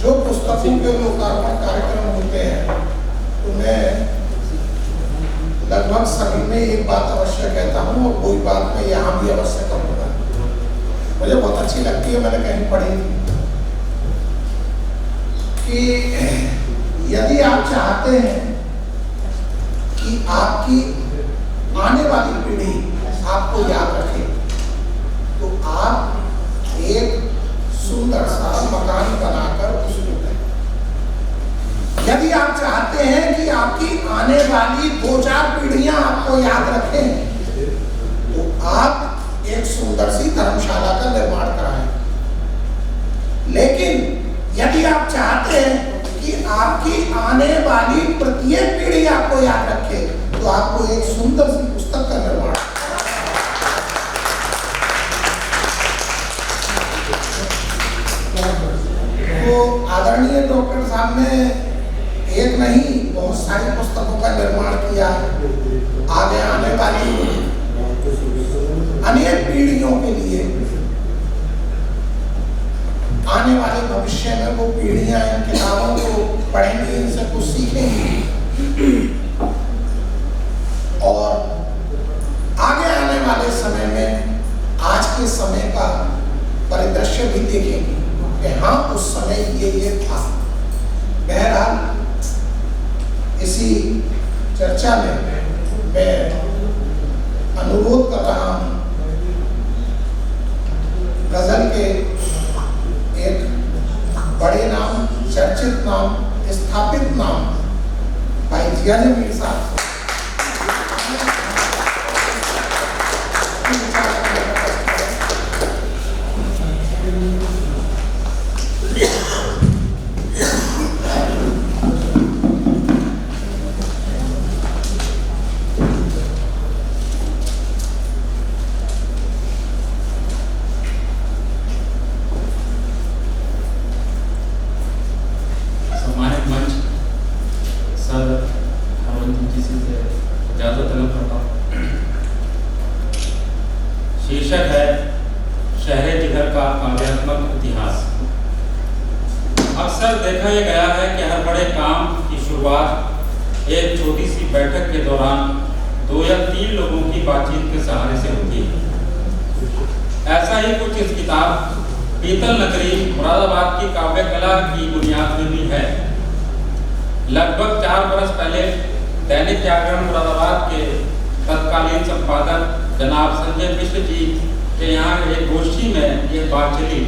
जो पुस्तकों के लोकार्पण कार्यक्रम होते हैं उन्हें लगभग सभी में एक बात अवश्य कहता हूँ और कोई बात मैं यहाँ भी अवश्य कहूँगा, मुझे बहुत अच्छी लगती है, मैंने कहीं पढ़ी कि यदि आप चाहते हैं कि आपकी आने वाली पीढ़ी आपको याद रखे तो आप एक सुंदर सा मकान बनाकर उसको दें। यदि आप चाहते हैं कि आपकी आने वाली 2-4 पीढ़ियां आपको याद रखें तो आप एक सुंदर सी धर्मशाला का निर्माण कराएं। लेकिन यदि आप चाहते हैं कि आपकी आने वाली प्रत्येक पीढ़ी आपको याद रखे तो आपको एक सुंदर सी पुस्तक का निर्माण। तो आदरणीय डॉक्टर साहब ने एक नहीं बहुत सारी पुस्तकों का निर्माण किया। आगे आने वाली अनेक पीढ़ियों के लिए, आने वाले भविष्य में वो पीढ़ियां इन किताबों को पढ़ेंगी, इनसे कुछ सीखेंगी और आगे आने वाले समय में आज के समय का परिदृश्य भी देखेंगे कि हाँ उस समय ये था। बहरहाल इसी चर्चा में मैं अनुरोध कर रहा हूँ गजल के एक बड़े नाम, चर्चित नाम, स्थापित नाम भाई जिया जमीर साहब शीर्षक है शहरे जिगर का काव्यात्मक इतिहास। अक्सर देखा यह गया है कि हर बड़े काम की शुरुआत एक छोटी सी बैठक के दौरान 2 या 3 लोगों की बातचीत के सहारे से होती है। ऐसा ही कुछ इस किताब पीतल नगरी मुरादाबाद की काव्य कला की बुनियाद में भी है। लगभग 4 बरस पहले दैनिक जागरण मुरादाबाद के तत्कालीन संपादक जनाब संजय मिश्र जी के यहाँ एक गोष्ठी में ये बात चली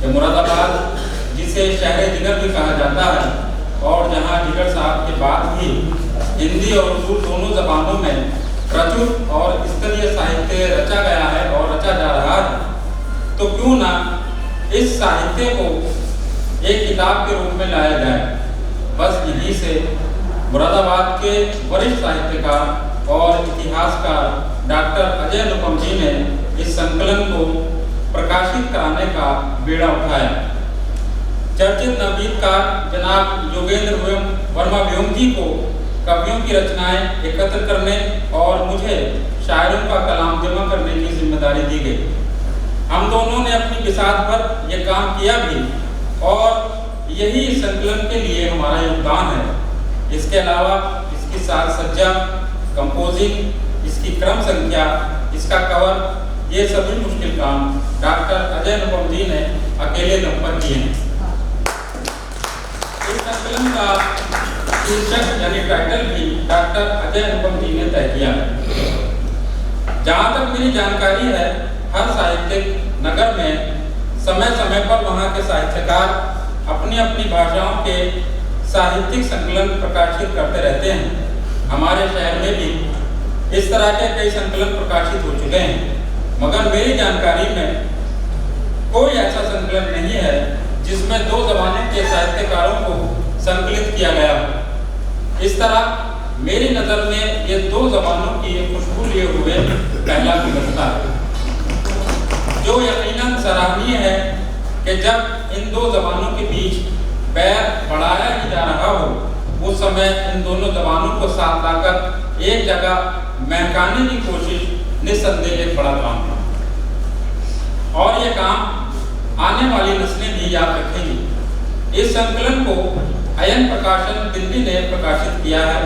कि मुरादाबाद जिसे शहरे जिगर भी कहा जाता है और जहाँ जिगर साहब के बाद भी हिंदी और उर्दू दोनों जबानों में प्रचुर और स्तरीय साहित्य रचा गया है और रचा जा रहा है, तो क्यों ना इस साहित्य को एक किताब के रूप में लाया जाए। बस यहीं से मुरादाबाद के वरिष्ठ साहित्यकार और इतिहासकार डॉक्टर अजय अनुपम जी ने इस संकलन को प्रकाशित कराने का बीड़ा उठाया। चर्चित नवगीतकार जनाब योगेंद्र वर्मा व्योम जी को कवियों की रचनाएं एकत्र करने और मुझे शायरों का कलाम जमा करने की जिम्मेदारी दी गई। हम दोनों ने अपनी बिसात पर यह काम किया भी और यही इस संकलन के लिए हमारा योगदान है। इसके अलावा इसकी साज सज्जा, कंपोजिंग, इसकी क्रम संख्या, इसका कवर, ये सभी मुश्किल काम डॉक्टर अजय अनुपम जी ने अकेले दम पर किए हैं। इस संकलन का शीर्षक यानी टाइटल भी डॉक्टर अजय अनुपम जी ने तय किया है। जहाँ तक मेरी जानकारी है, हर साहित्यिक नगर में समय समय पर वहाँ के साहित्यकार अपनी अपनी भाषाओं के साहित्यिक संकलन प्रकाशित करते रहते हैं। हमारे शहर में भी इस तरह के कई संकलन प्रकाशित हो चुके हैं, मगर मेरी जानकारी में कोई ऐसा संकलन नहीं है जिसमें दो ज़बानों के साहित्यकारों को संकलित किया गया हो। इस तरह मेरी नज़र में ये दो ज़बानों की खुशबू लिए हुए पहला गुलदस्ता है, जो यकीनन सराहनीय है कि जब इन दो ज़बानों के बीच पैर बढ़ाया ही जा रहा हो, उस समय इन दोनों ज़बानों को साथ लाकर एक जगह महकाने की कोशिश निस्संदेह एक बड़ा काम है और ये काम आने वाली नस्लें भी याद रखेंगी। इस संकलन को अयन प्रकाशन दिल्ली ने प्रकाशित किया है।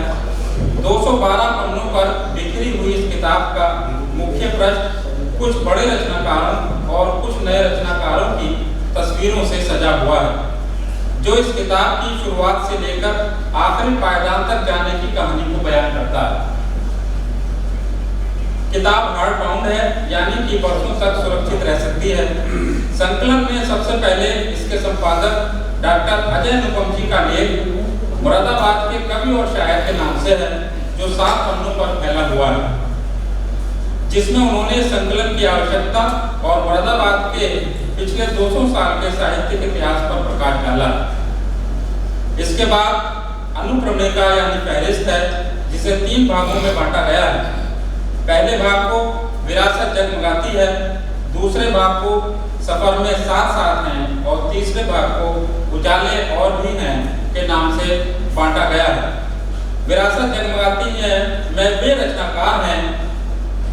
212 पन्नों पर बिखरी हुई इस किताब का मुख्य पृष्ठ कुछ बड़े रचनाकारों और कुछ नए रचनाकारों की तस्वीरों से सजा हुआ है, जो इस किताब की शुरुआत से लेकर आखिरी पायदान तक जाने की कहानी को बयान करता है। किताब हार्ड बाउंड है, यानी कि वर्षों तक सुरक्षित रह सकती है। संकलन में सबसे पहले इसके संपादक डॉक्टर अजय अनुपम जी का लेख मुरादाबाद के कवि और शायर के नाम से है, जो 7 पन्नों पर फैला हुआ है, जिसमें उन्होंने संकलन की आवश्यकता और मुरादाबाद के पिछले 200 साल के साहित्यिक इतिहास पर प्रकाश डाला। इसके बाद अनुक्रमणिका यानी फहरिस्त है, जिसे 3 भागों में बांटा गया है। पहले भाग को विरासत जगमगाती है, दूसरे भाग को सफर में साथ साथ हैं और तीसरे भाग को उजाले और भी हैं के नाम से बांटा गया है। विरासत जगमगाती है में वे रचनाकार हैं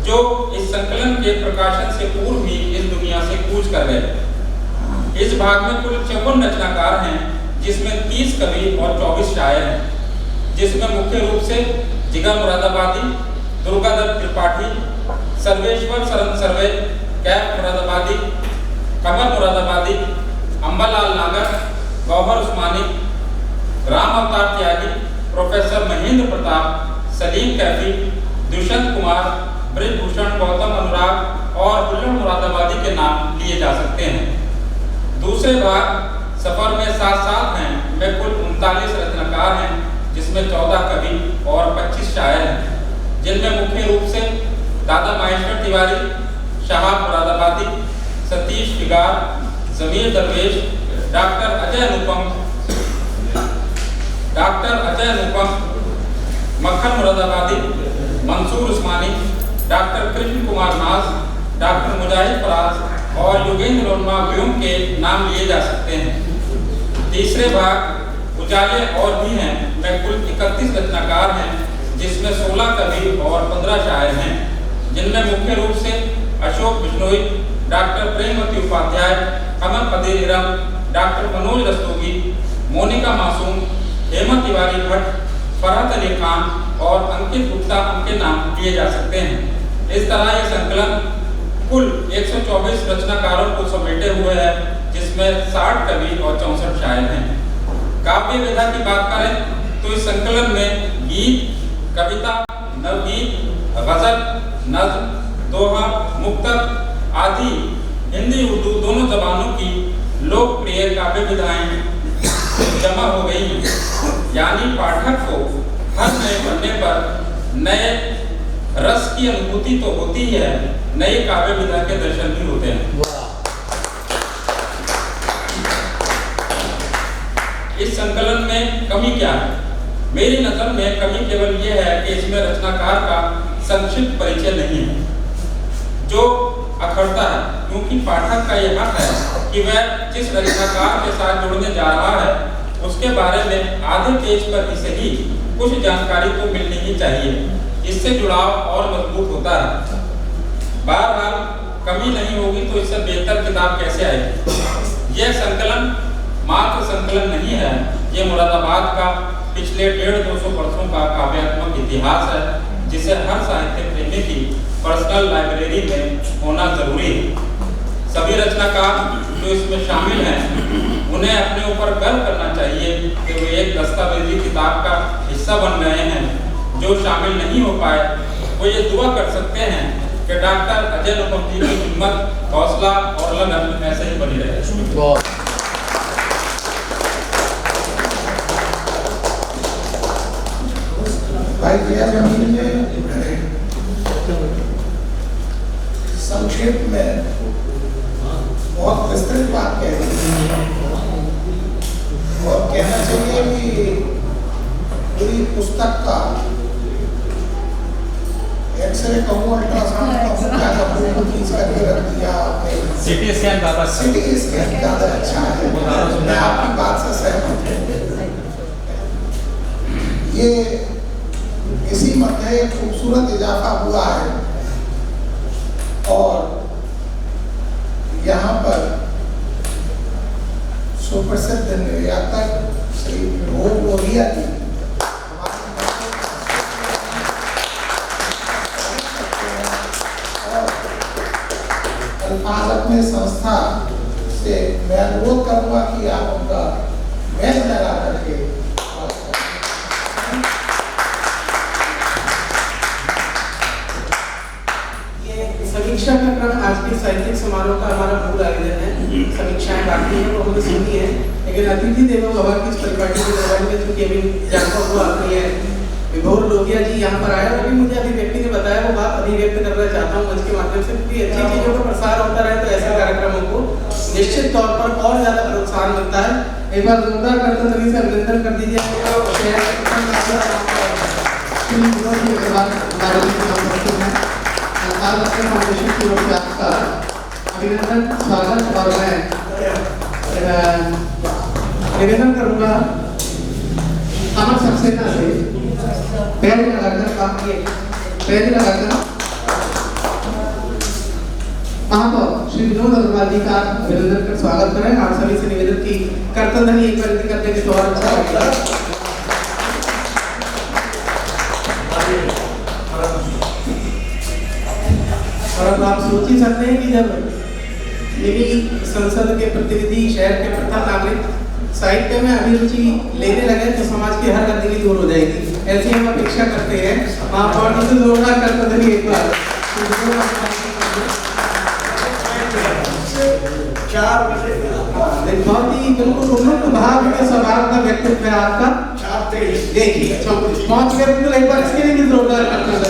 जो इस संकलन के प्रकाशन से पूर्व ही इस दुनिया से कूच कर गए। इस भाग में कुल 54 रचनाकार हैं, जिसमें 30 कवि और 24 शायर हैं, जिसमें मुख्य रूप से जिगर मुरादाबादी, दुर्गादत्त त्रिपाठी, सर्वेश्वर शरण सर्वे, कैफ मुरादाबादी, कमल मुरादाबादी, अंबालाल नागर, गौहर उस्मानी, राम अवतार त्यागी, प्रोफेसर महेंद्र प्रताप, सलीम कैफी, दुष्यंत कुमार, ब्रजभूषण गौतम अनुराग और हुल्लड़ मुरादाबादी के नाम लिए जा सकते हैं। दूसरे भाग सफर में साथ साथ हैं में कुल 39 रचनाकार हैं, जिसमें 14 कवि और 25 शायर हैं, जिनमें मुख्य रूप से दादा माहेश्वर तिवारी, शहाब मुरादाबादी, सतीश फिगार, जमीर दरवेश, डॉक्टर अजय अनुपम, मक्खन मुरादाबादी, मंसूर उस्मानी, डॉक्टर कृष्ण कुमार नाज, डॉक्टर मुजाहिद फराज और योगेंद्र वर्मा व्योम के नाम लिए जा सकते हैं। तीसरे भाग उजाले और भी हैं में कुल 31 रचनाकार हैं, जिसमें 16 कवि और 15 शायर हैं, जिनमें मुख्य रूप से अशोक बिश्नोई, डॉक्टर प्रेमवती उपाध्याय, अमर कदीर इरम, डॉक्टर मनोज रस्तोगी, मोनिका मासूम, हेमंत तिवारी भट्ट, फरहत अली खान और अंकित गुप्ता उनके नाम लिए जा सकते हैं। इस तरह ये संकलन कुल 124 रचनाकारों को समेटे हुए है, जिसमें 60 कवि और 64 शायर हैं। काव्य विधा की बात करें तो इस संकलन में गीत, कविता, नवगीत, गजल, नज्म, दोहा, मुक्तक आदि हिंदी उर्दू दोनों जबानों की लोकप्रिय काव्य विधाएं जमा हो गई हैं, यानी पाठक को हर नए पन्ने पर नए रस की अनुभूति तो होती है, नई काव्य विधा के दर्शन भी होते हैं। इस संकलन में कमी क्या है? मेरी नजर में कमी केवल ये है कि इसमें रचनाकार का संक्षिप्त परिचय नहीं है जो अखरता है, क्योंकि पाठक का यह हक है कि वह जिस रचनाकार के साथ जुड़ने जा रहा है उसके बारे में आधे पेज पर इसे ही कुछ जानकारी तो मिलनी ही चाहिए। इससे जुड़ाव और मजबूत होता है। बहरहाल कमी नहीं होगी तो इससे बेहतर किताब कैसे आएगी। यह संकलन मात्र संकलन नहीं है, ये मुरादाबाद का पिछले 150-200 वर्षों का काव्यात्मक इतिहास है जिसे हर साहित्य प्रेमी की पर्सनल लाइब्रेरी में होना जरूरी है। सभी रचनाकार जो इसमें शामिल हैं उन्हें अपने ऊपर गर्व करना चाहिए कि वे एक दस्तावेजी किताब का हिस्सा बन गए हैं। जो शामिल नहीं हो पाए वो ये दुआ कर सकते हैं कि डॉक्टर अजय अनुपम जी की हिम्मत, हौसला और लगन ऐसे ही बनी रहे। भाई जमीन ने संक्षेप में बहुत विस्तृत बात कह दी और कहना चाहिए कि पूरी पुस्तक का एक्सरे कहूँ, अल्ट्रासाउंड कहूँ, क्या कहूँ, खींच करके रख दिया आपने। सिटी स्कैन ज़्यादा अच्छा है। मैं आपकी बात से सहमत हूँ। ये इसी मध्य एक खूबसूरत इजाफा हुआ है और यहाँ पर सुप्रसिद्ध निर्यातक श्री विभोर लोहिया जी अल्फाज अपने संस्था से मैं अनुरोध करूंगा कि आप उनका मैच लगा करके समीक्षा का क्रम आज के साहित्यिक समारोह का हमारा मूल आयोजन है। समीक्षाएं बाकी हैं वो हमने सुनी है, लेकिन अतिथि देवो भव की इस परिपाटी के दौरान में चूंकि अभी जानता हुआ आखिरी है विभोर लोहिया जी यहाँ पर आया, अभी मुझे अभिव्यक्ति ने बताया वो बात अभिव्यक्त करना चाहता हूँ मंच के माध्यम से, क्योंकि अच्छी चीजों का प्रसार होता रहे तो ऐसे कार्यक्रमों को निश्चित तौर पर और ज्यादा प्रोत्साहन मिलता है। एक बार जोरदार करते तभी से अभिनंदन कर दीजिए। फाउंडेशन की ओर से आपका अभिनंदन, स्वागत और मैं निवेदन करूंगा अमर सक्सेना से पैर लगाकर काम किए, पैर लगाकर महापौर श्री विनोद अग्रवाल जी का अभिनंदन कर स्वागत करें। आप सभी से निवेदन की कर्तव्य एक बार करने के द्वारा अच्छा लगेगा। और अब आप सोच ही सकते हैं कि जब यही संसद के प्रतिनिधि, शहर के प्रथम नागरिक साहित्य में अभिरुचि लेने लगे तो समाज की हर गंदगी दूर हो जाएगी, ऐसी हम अपेक्षा करते हैं। महापौर जी से जोरदार करते थे एक बार। बहुत ही बिल्कुल उन्नत भाव के स्वभाव का व्यक्तित्व है आपका। देखिए पांच व्यक्तित्व एक बार इसके लिए जोरदार करते थे।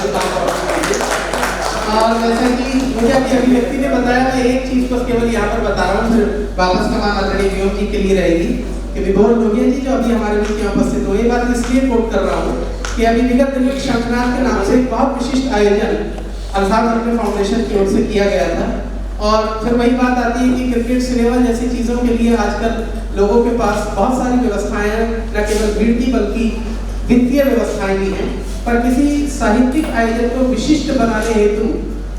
और जैसा कि मुझे अभी अभिव्यक्ति ने बताया, मैं एक चीज बस केवल यहाँ पर बता रहा हूँ, फिर वापस कमान आदरणीय विनोद जी के लिए रहेगी कि विभोर लोहिया जी जो अभी हमारे बीच में उपस्थित हुए, बात इसलिए कोट कर रहा हूँ कि अभी विगत दिन में शंखनाद के नाम से एक बहुत विशिष्ट आयोजन अल्फाज अपने फाउंडेशन की ओर से किया गया था। और फिर वही बात आती है कि क्रिकेट, सिनेमा जैसी चीजों के लिए आजकल लोगों के पास बहुत सारी व्यवस्थाएं हैं, न केवल भीड़ की बल्कि वित्तीय व्यवस्थाएं भी हैं। पर किसी साहित्यिक आयोजन को विशिष्ट बनाने हेतु,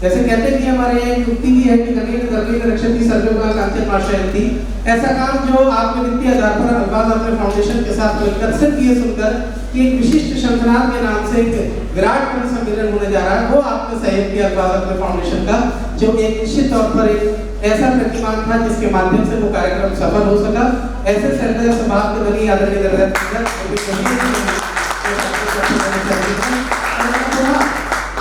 जैसे कहते हैं कि हमारे यहाँ युक्ति भी है कि नवीन नवीन रक्षती सर्वोपरि कांचन माशयंती, ऐसा काम जो आपने वित्तीय आधार पर अल्फाज अपने फाउंडेशन के साथ मिलकर सिर्फ ये सुनकर कि एक विशिष्ट शंखनाद के नाम से एक विराट कवि सम्मेलन होने जा रहा है, वो आपके सहयोग की अल्फाज अपने फाउंडेशन का जो एक निश्चित तौर पर एक ऐसा प्रतिमान था जिसके माध्यम से वो कार्यक्रम सफल हो सका। ऐसे सहृदय स्वभाव के बनी आदरणीय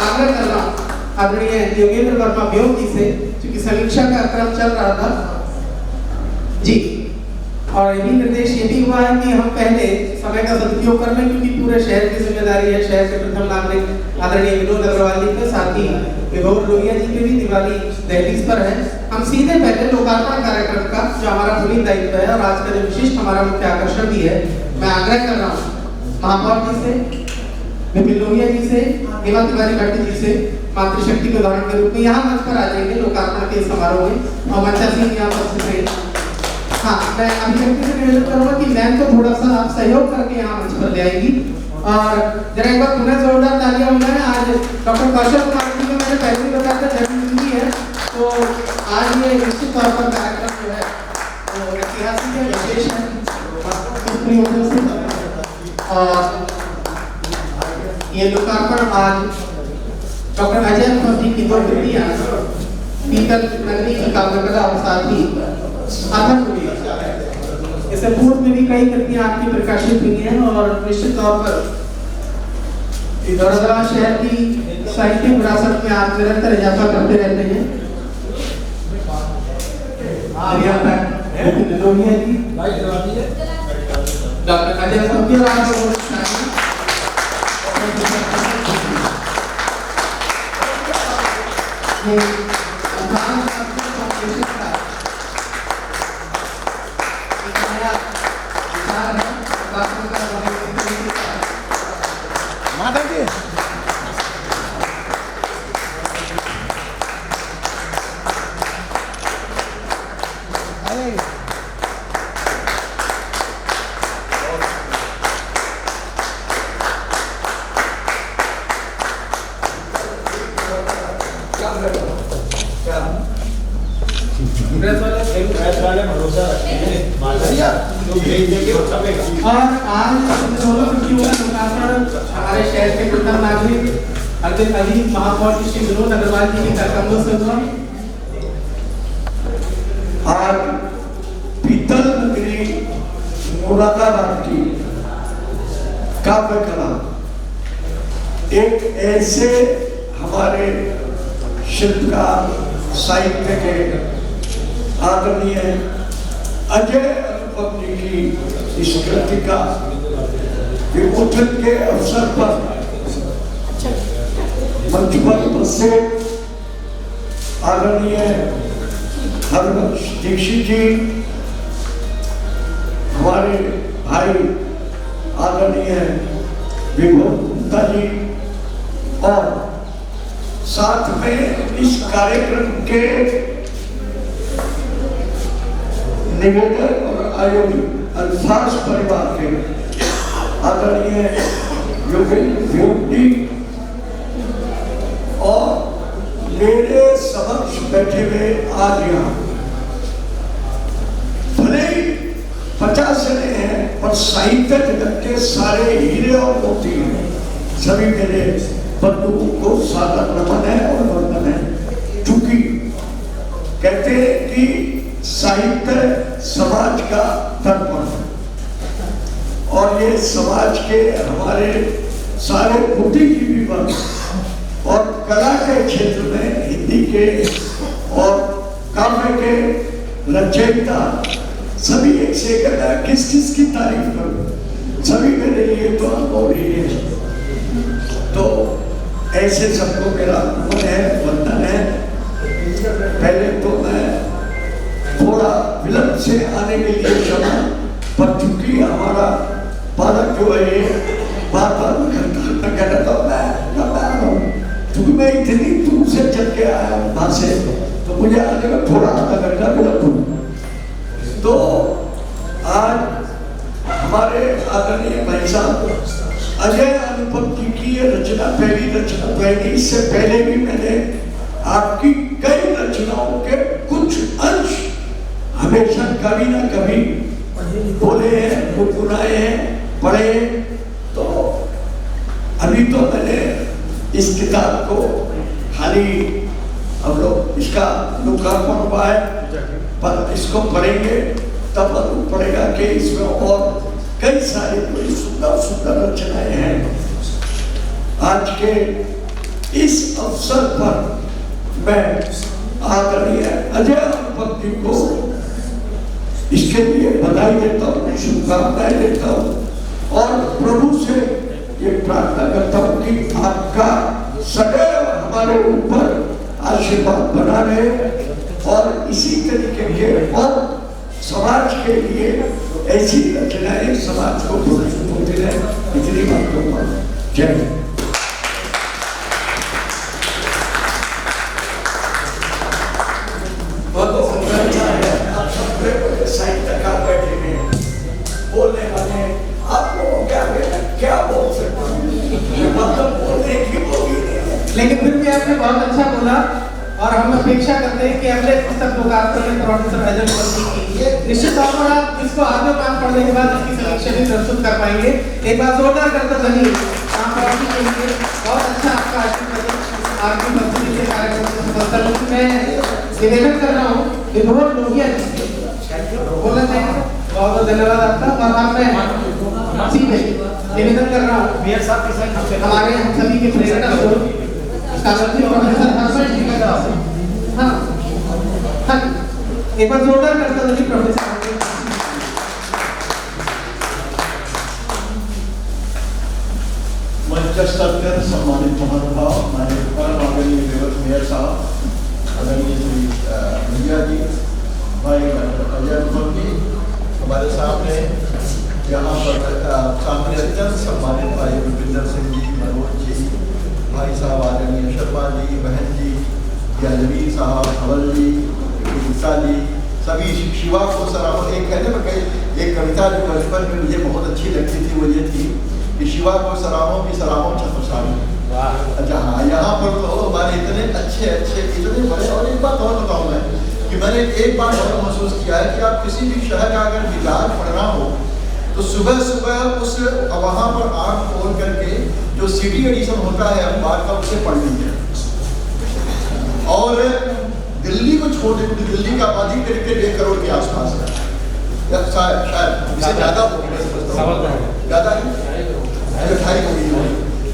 आग्रह कर रहा हूँ आदरणीय योगेंद्र वर्मा व्योग जी से, क्योंकि समीक्षा का क्रम चल रहा था जी, और यही निर्देश ये भी हुआ है कि हम पहले समय का सदुपयोग कर लें, क्योंकि पूरे शहर की जिम्मेदारी है, शहर के प्रथम नागरिक आदरणीय विनोद अग्रवाल जी के साथ ही विभोर लोहिया जी के भी दिवाली दहलीज पर है। हम सीधे पहले लोकार्पण कार्यक्रम का जो हमारा पुनीत दायित्व है और आज का जो विशिष्ट हमारा मुख्य आकर्षण भी है, मैं आग्रह कर रहा हूँ महापौर जी से विपिन लोहिया जी से, हेमा तिवारी भट्ट जी से मातृशक्ति के उदाहरण के रूप में यहाँ मंच पर आ जाएंगे लोकार्पण के समारोह में, और मंचा सिंह यहाँ पर से। हाँ, मैं अभिव्यक्ति से निवेदन करूँगा कि मैम को थोड़ा सा आप सहयोग करके यहाँ मंच पर ले आएंगी। और जरा एक बार पुनः जोरदार तालियां होना है। आज डॉक्टर कौशल कुमार जी को मैंने पहले ही बताया था जन्मदिन है, तो आज ये निश्चित तौर पर कार्यक्रम जो है वो ऐतिहासिक है, विशेष है। और ये लोकार्पण आज डॉक्टर अजय जी की दो कृतियां पीतल नगरी की काव्यकला और साथ ही आथन इससे पूर्व में भी कई कृतियां आपकी प्रकाशित हुई हैं, और निश्चित तौर पर दौरादरा शहर की साहित्य विरासत में आप निरंतर इजाफा करते रहते हैं। लोहिया जी, डॉक्टर अजय माधव जी भरोसा रखते हैं और आज दोनों कृतियों का लोकार्पण हमारे शहर के प्रथम नागरिक अजीत महापौर श्री विनोद अग्रवाल जी के कार्यक्रमों से हुआ। आज पीतल नगरी मुरादाबाद की काव्य कला एक ऐसे हमारे शिल्पकार साहित्य के आदरणीय अजय अनुपम जी की इस कृति का विमोचन के अवसर पर मंच पर उपस्थित आदरणीय हरबंश दीक्षित जी, हमारे भाई आदरणीय विभव गुप्ता जी, और साथ में इस कार्यक्रम के निवेदक और आयोजक अल्फाज परिवार के आदरणीय योगेंद्र जी, और मेरे समक्ष बैठे हुए आज यहाँ भले ही 50 जने हैं पर साहित्य जगत के सारे हीरे और मोती हैं। सभी मेरे बंधुओं को सादर नमन है और वंदन है। चूंकि कहते हैं कि साहित्य समाज का दर्पण है, और ये समाज के हमारे सारे बुद्धिजीवी वर्ग और कला के क्षेत्र में हिंदी के और काव्य के रचयिता सभी एक से किस किस की तारीफ करूं, सभी मेरे लिए तो अनुभव ही है। तो ऐसे सबको मेरा नमन है, वंदन है। पहले तो मैं थोड़ा विलंब से आने के लिए क्षमा, पर चूंकि हमारा बालक जो है बार बार कहता था मैं क्योंकि मैं इतनी दूर से चल के आया वहां से, तो मुझे आने में थोड़ा आधा घंटा विलंब हुआ। तो आज हमारे आदरणीय भाई साहब अजय अनुपम जी की ये रचना पहली रचना तो है। इससे पहले भी मैंने आपकी कई रचनाओं के कुछ अंश हमेशा कभी ना कभी बोले हैं, गुनगुनाए हैं, पढ़े। तो अभी तो मैंने इस किताब को खाली हम लोग इसका लोकार्पण हुआ है, पर इसको पढ़ेंगे तब मालूम पड़ेगा कि इसमें और कई सारी बड़ी सुंदर सुंदर रचनाएं हैं। आज के इस अवसर पर मैं आदरणीय अजय अनुपम जी को इसके लिए बधाई देता हूँ, शुभकामनाएं देता हूँ, और प्रभु से ये प्रार्थना करता हूँ कि आपका सदैव हमारे ऊपर आशीर्वाद बना रहे, और इसी तरीके के और समाज के लिए ऐसी रचनाएं समाज को प्रोत्साहित होती रहे। इतनी बात कहूँगा। जय हिंद। साहित्यकार बैठे हैं, बोलने वाले आप लोगों क्या बोल सकते हैं, मतलब बोलने की वो भी नहीं है। लेकिन फिर भी आपने बहुत अच्छा बोला और हम अपेक्षा करते हैं कि अगले पुस्तक लोकार्पण में प्रोफेसर अजय बंसी की निश्चित तौर पर आप इसको आगे पाठ पढ़ने के बाद इसकी समीक्षा भी प्रस्तुत कर पाएंगे। एक बार जोरदार करते बनी के लिए बहुत अच्छा आपका आशीर्वाद आपकी प्रस्तुति के कार्यक्रम को सफलता मिली। मैं निवेदन कर रहा हूँ विभोर लोहिया जी बोलना चाहेंगे। बहुत बहुत धन्यवाद आपका। और आप मैं सीधे निवेदन कर रहा हूँ हमारे हम सभी के प्रेरणा स्वरूप सामर्थ्य प्रोफेसर हर्षवर्धन जी का हाँ हाँ एक बार जोरदार करता हूँ प्रोफेसर मंचस्थ अत्यंत सम्मानित महानुभाव हमारे परम आदरणीय देवत मेयर साहब, आदरणीय श्री भैया जी, भाई अजय अनुपम जी, हमारे सामने यहाँ पर सामने अत्यंत सम्मानित भाई भूपिंदर सिंह जी, मनोज जी, भाई साहब आदरणीय शर्मा जी, बहन जी, याजवीर साहब, धवल जी, गीता जी, सभी शिवा को सलाम। एक कहने पर कई एक कविता जो बचपन में मुझे बहुत अच्छी लगती थी वो ये थी कि शिवा को सलामों की सलामों छत्रसाली। अच्छा हाँ, यहाँ पर तो हमारे इतने अच्छे इतने बड़े। और एक बात और बताऊँ मैं कि मैंने एक बार और महसूस किया है कि आप किसी भी शहर का अगर मिजाज पढ़ना हो तो सुबह सुबह उस वहाँ पर आँख खोल करके जो सिटी एडिशन होता है अखबार का उसे पढ़ लीजिए। और दिल्ली को छोड़ दें, दिल्ली का आबादी करीब 1.5 करोड़ के आसपास है, शायद इससे ज़्यादा है, 2.5 करोड़।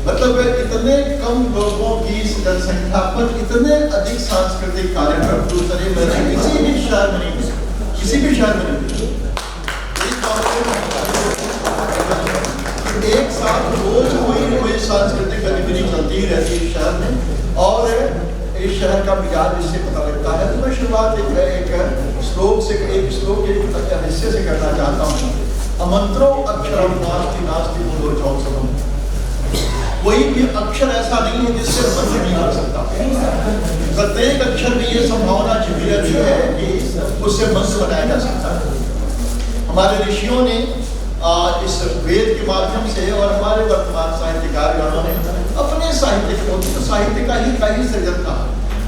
मतलब इतने कम लोगों की जनसंख्या पर इतने अधिक सांस्कृतिक कार्यक्रम दूसरे मैंने किसी भी शहर में नहीं, किसी भी शहर में नहीं। एक साथ रोज कोई सांस्कृतिक गतिविधि चलती ही रहती है शहर में और इस शहर का मिजाज इससे पता लगता है। तो मैं शुरुआत एक श्लोक से एक हिस्से से करना चाहता हूँ। अमंत्रो अक्षरम नास्ति नास्ति मूलो चौसम। कोई भी अक्षर ऐसा नहीं है जिससे मंत्र नहीं कर सकता। प्रत्येक अक्षर में ये संभावना छिपी रहती है कि उससे मंत्र बनाया जा सकता है। हमारे ऋषियों ने इस वेद के माध्यम से और हमारे वर्तमान साहित्यकारों ने अपने साहित्य का ही सृजन था।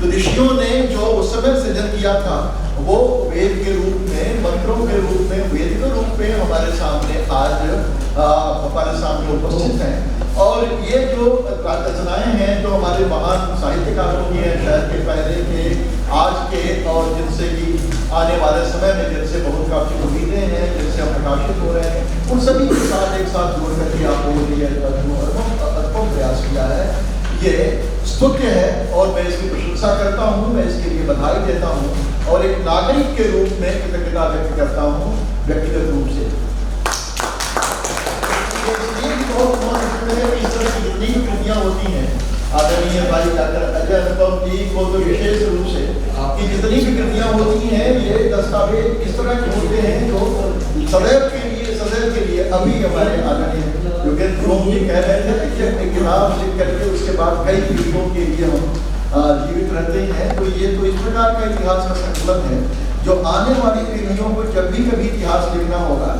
तो ऋषियों ने जो उस समय सृजन किया था वो वेद के रूप में, मंत्रों के रूप में, वेद के रूप में हमारे सामने आज हमारे सामने उपस्थित हैं। और ये जो रचनाएं हैं जो हमारे महान साहित्यकारों की हैं, शहर के पहले के, आज के और जिनसे कि आने वाले समय में जिनसे बहुत काफ़ी उम्मीदें हैं, जिनसे हम प्रकाशित हो रहे हैं, उन सभी के साथ एक साथ जोड़ करके आपको प्रयास किया है। ये स्तुत्य है और मैं इसकी प्रशंसा करता हूँ, मैं इसके लिए बधाई देता हूँ और एक नागरिक के रूप में कृतज्ञता व्यक्त करता हूँ व्यक्तिगत रूप से। इस तरह की जितनी भी कृतियाँ होती हैं, आदरणीय भाई डॉक्टर अजय अनुपम जी को तो विशेष रूप से कि जितनी भी कृतियाँ होती हैं ये दस्तावेज इस तरह के होते हैं जो सदैव के लिए अभी हमारे आदरणीय योगेंद्र ओम जी कह रहे थे कि एक किताब लिख करके उसके बाद कई पीढ़ियों के लिए हम जीवित रहते हैं। तो ये तो इस प्रकार का इतिहास का संकलन है जो आने वाली पीढ़ियों को जब भी कभी इतिहास लिखना होगा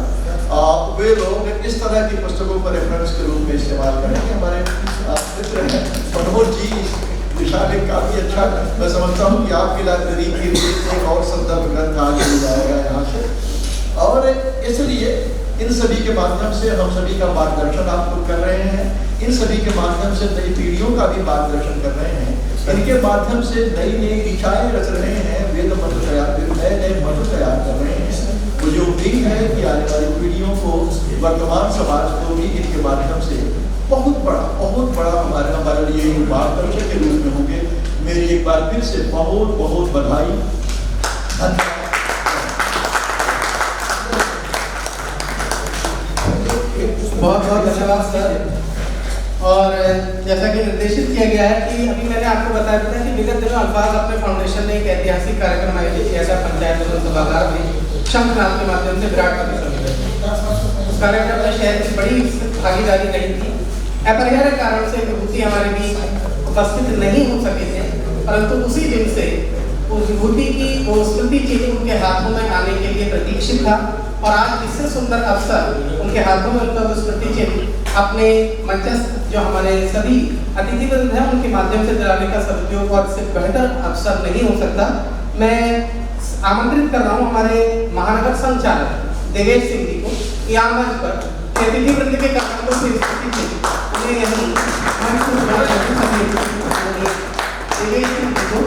वे लोग इस तरह की पुस्तकों को रेफरेंस के रूप में इस्तेमाल करेंगे। हमारे मित्र हैं मनोज जी दिशा में काफ़ी अच्छा, मैं समझता हूँ कि आपकी लाइब्रेरी के लिए एक और संदर्भ ग्रंथ आगे मिल जाएगा यहाँ से। और इसलिए इन सभी के माध्यम से हम सभी का मार्गदर्शन आप लोग कर रहे हैं, इन सभी के माध्यम से नई पीढ़ियों का भी मार्गदर्शन कर रहे हैं, इनके माध्यम से नई दिशाएं रच रहे हैं, वेद मंत्र तैयार, नए मंत्र तैयार कर रहे हैं। मुझे उम्मीद है कि आने वाली पीढ़ियों को, वर्तमान समाज को भी इनके माध्यम से बहुत बड़ा हमारे लिए मार्गदर्शक के रूप में होंगे। मेरी एक बार फिर से बहुत बधाई, धन्यवाद। बहुत धन्यवाद सर। और जैसा कि निर्देशित किया गया है कि अभी मैंने आपको बताया था कि विगत दिनों अल्फाज अपने फाउंडेशन ने एक ऐतिहासिक कार्यक्रम आयोजित किया था पंचायत भवन सभागार में शंखनाद के माध्यम से विराट का कार्यक्रम में शहर की बड़ी भागीदारी रही थी अपरिहार्य कारण से विभूति हमारे बीच उपस्थित नहीं हो सके थे, परंतु उसी दिन से वो विभूति की वो स्मृति चिन्ह उनके हाथों में आने के लिए प्रतीक्षित था और आज इससे सुंदर अवसर उनके हाथों में उनका स्मृति चिन्ह अपने मंचस्थ जो हमारे सभी अतिथिवृंद हैं उनके माध्यम से दिलाने का सदुपयोग और इससे बेहतर अवसर नहीं हो सकता। मैं आमंत्रित कर रहा हूँ हमारे महानगर संचालक देवेश सिंह जी को यहाँ मंच पर अतिथिवृंद के कार्यक्रमों से स्मृति चिन्ह उन्हें यहीं मंच पर देवेश सिंह जी को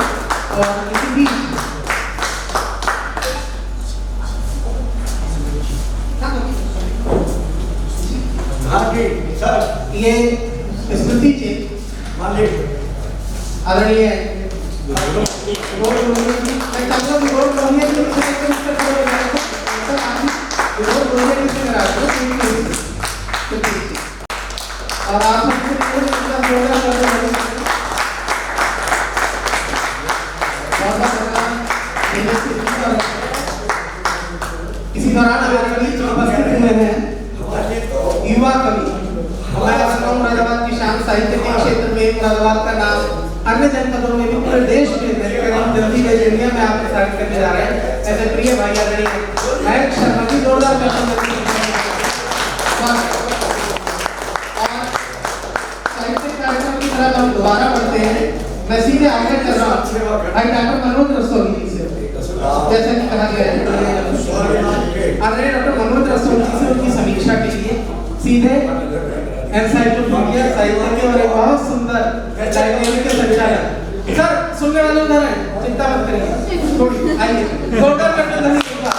और किसी भी ये स्मृति चिन्ह आदरणीय और आप इसी दौरान हमारे बीच उपस्थित हुए हैं युवा कवि हमारे मुरादाबाद की शान साहित्य के क्षेत्र में मुरादाबाद का नाम अन्य जनपदों में भी पूरे देश में जल्दी में इंडिया में आप प्रसारित करने जा रहे हैं। ऐसे प्रिय भाई आदरणीय मयंक शर्मा जी जोरदार साहित्य कार्यक्रम की तरफ हम दोबारा बढ़ते हैं। मैं सीधे आगे चल रहा हूँ भाई डॉक्टर मनोज रस्तोगी जी से, जैसा कि कहा गया है आदरणीय डॉक्टर मनोज रस्तोगी जी से उनकी समीक्षा के लिए सीधे एनसाइक्लोपीडिया साहित्य के और एक बहुत सुंदर लाइब्रेरी के संचालक सर सुनने वाले उधर हैं, चिंता मत करिए, आइए गोल्डन मेडल नहीं होगा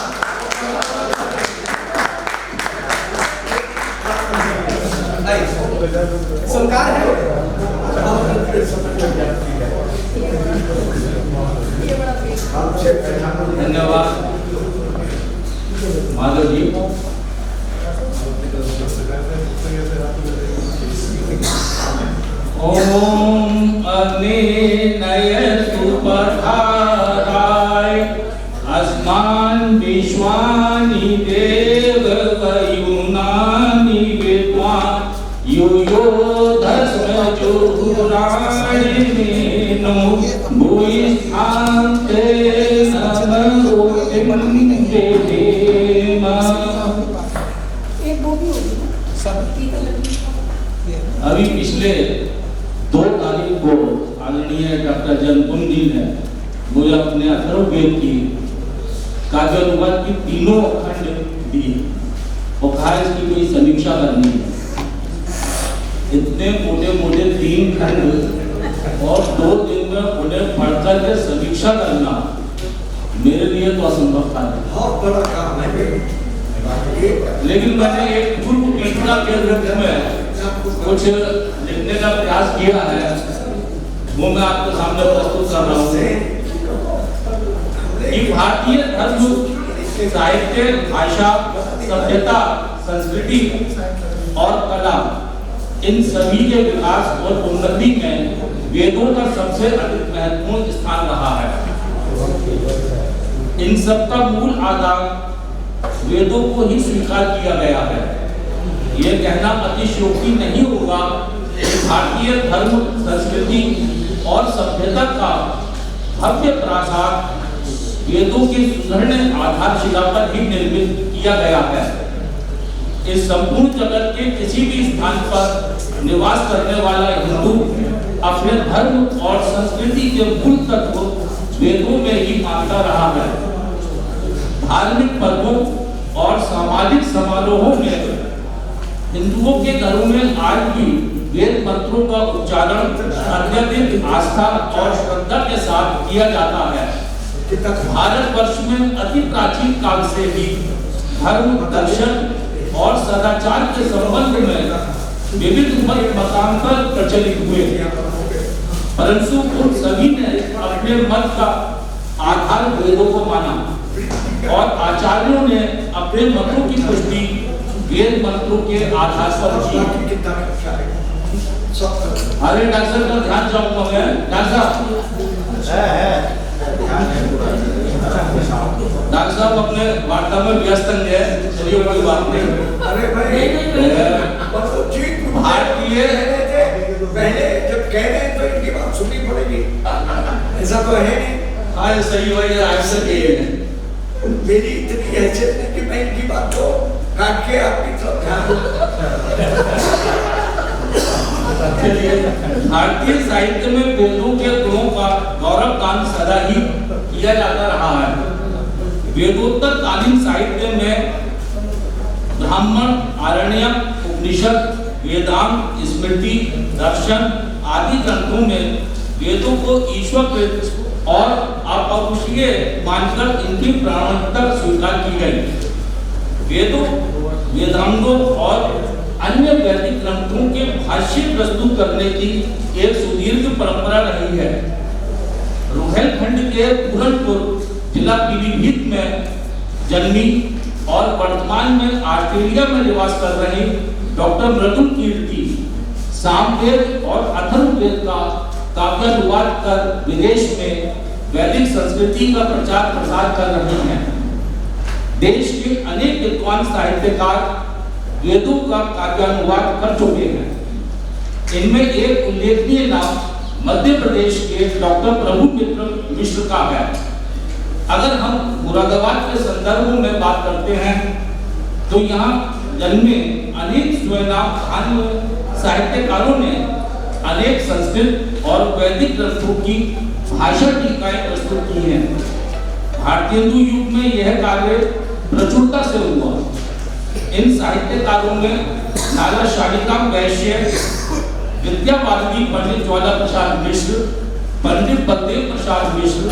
सुनकार है धन्यवाद माधव जी। ओम अग्निनय सुपथाराय अस्मान विश्वानि देव वयुनानि विद्वान् यूयो धस्म जुहुराणिनो भूयिष्ठान्ते नमो देमा। अभी पिछले 2 तारीख को आदरणीय डॉक्टर जनकुंज जी ने मुझे अपने अथर्ववेद की काव्यानुवाद की 3 खंड दी और कहा इसकी कोई समीक्षा करनी है। इतने मोटे मोटे 3 खंड और 2 दिन में उन्हें पढ़कर के समीक्षा करना मेरे लिए तो असंभव था। बहुत बड़ा काम है, लेकिन मैंने एक पूर्व पीठा के रूप में कुछ लिखने का प्रयास किया है, वो मैं आपके सामने प्रस्तुत कर रहा हूँ कि भारतीय धर्म साहित्य भाषा सभ्यता संस्कृति और कला इन सभी के विकास और उन्नति में वेदों का सबसे अधिक महत्वपूर्ण स्थान रहा है। इन सबका मूल आधार वेदों को ही स्वीकार किया गया है। यह कहना अतिशयोक्ति नहीं होगा कि भारतीय धर्म संस्कृति और सभ्यता का भव्य प्रासाद वेदों की सुदृढ़ आधारशिला पर ही निर्मित किया गया है। इस संपूर्ण जगत के किसी भी स्थान पर निवास करने वाला हिंदू अपने धर्म और संस्कृति के मूल तत्व वेदों में ही मानता रहा है। धार्मिक पर्वों और सामाजिक समारोहों में हिंदुओं के घरों में आज भी वेद मंत्रों का उच्चारण अत्यधिक आस्था और श्रद्धा के साथ किया जाता है। भारतवर्ष में अति प्राचीन काल से ही धर्म दर्शन और सदाचार के संबंध में विविध मतांतर प्रचलित हुए, परंतु उन सभी ने अपने मत का आधार वेदों को माना और आचार्यों ने अपने मतों की पुष्टि वेद मंत्रों के आधार पर की। अरे डॉक्टर का ध्यान चाहूंगा मैं, डॉक्टर साहब अपने वार्ता में व्यस्त हैं, चलिए कोई बात नहीं। अरे भाई भारतीय ये पहले जब कह रहे हैं तो इनकी बात सुननी पड़ेगी, ऐसा तो है नहीं। हाँ सही हुआ, ये आंसर ये है। मेरी इतनी हैसियत है कि मैं इनकी बात को काट के आपकी तरफ भारतीय साहित्य में वेदों के गुणों का गौरव गान सदा ही किया जाता रहा है। वेदोत्तर कालीन साहित्य में ब्राह्मण, आरण्यक, उपनिषद, वेदांत, स्मृति, दर्शन आदि ग्रंथों में वेदों को ईश्वरकृत और अपौरुषीय मानकर इनकी प्रामाणिकता स्वीकार की गई। वेदों, वेदांगों और अन्य वैदिक ग्रंथों के भाष्य प्रस्तुत करने की एक सुदीर्घ परंपरा रही है। रुहेलखंड के पूरनपुर जिला पीलीभीत में जन्मी और वर्तमान में ऑस्ट्रेलिया में निवास कर रही डॉक्टर मृदुल कीर्ति सामवेद और अथर्ववेद का काव्यानुवाद कर विदेश में वैदिक संस्कृति का प्रचार प्रसार कर रही हैं। देश के अनेक विद्वान साहित्यकार वेदों का काव्यानुवाद कर चुके हैं। इनमें एक उल्लेखनीय नाम मध्य प्रदेश के डॉक्टर प्रभु मित्र मिश्र का है। अगर हम मुरादाबाद के संदर्भ में बात करते हैं तो यहाँ जन्मे अनेक स्वयंनाम महान साहित्यकारों ने अनेक संस्कृत और वैदिक ग्रंथों की भाषा टीकाएं प्रस्तुत की हैं। भारतीय हिंदू युग में यह कार्य प्रचुरता से हुआ। इन साहित्यकारों में नाला शालिका वैश्य, विद्यावादी पंडित ज्वाला प्रसाद मिश्र, पंडित बलदेव प्रसाद मिश्र,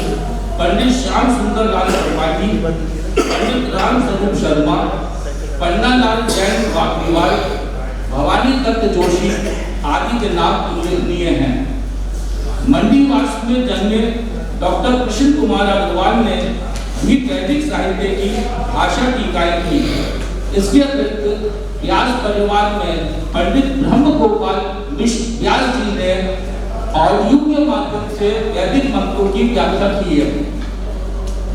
पंडित श्याम सुंदर लाल त्रिपाठी, पंडित राम स्वरूप शर्मा, पन्नालाल जैन वाकरीवाल, भवानी दत्त जोशी आदि के नाम उल्लेखनीय हैं। मंडीवास में जन्मे डॉक्टर कृष्ण कुमार अग्रवाल ने भी वैदिक साहित्य की भाषा टीकाएं की। इसके अतिरिक्त व्यास परिवार में पंडित ब्रह्म गोपाल मिश्र व्यास जी ने ऑडियो के माध्यम से वैदिक मंत्रों की व्याख्या की है।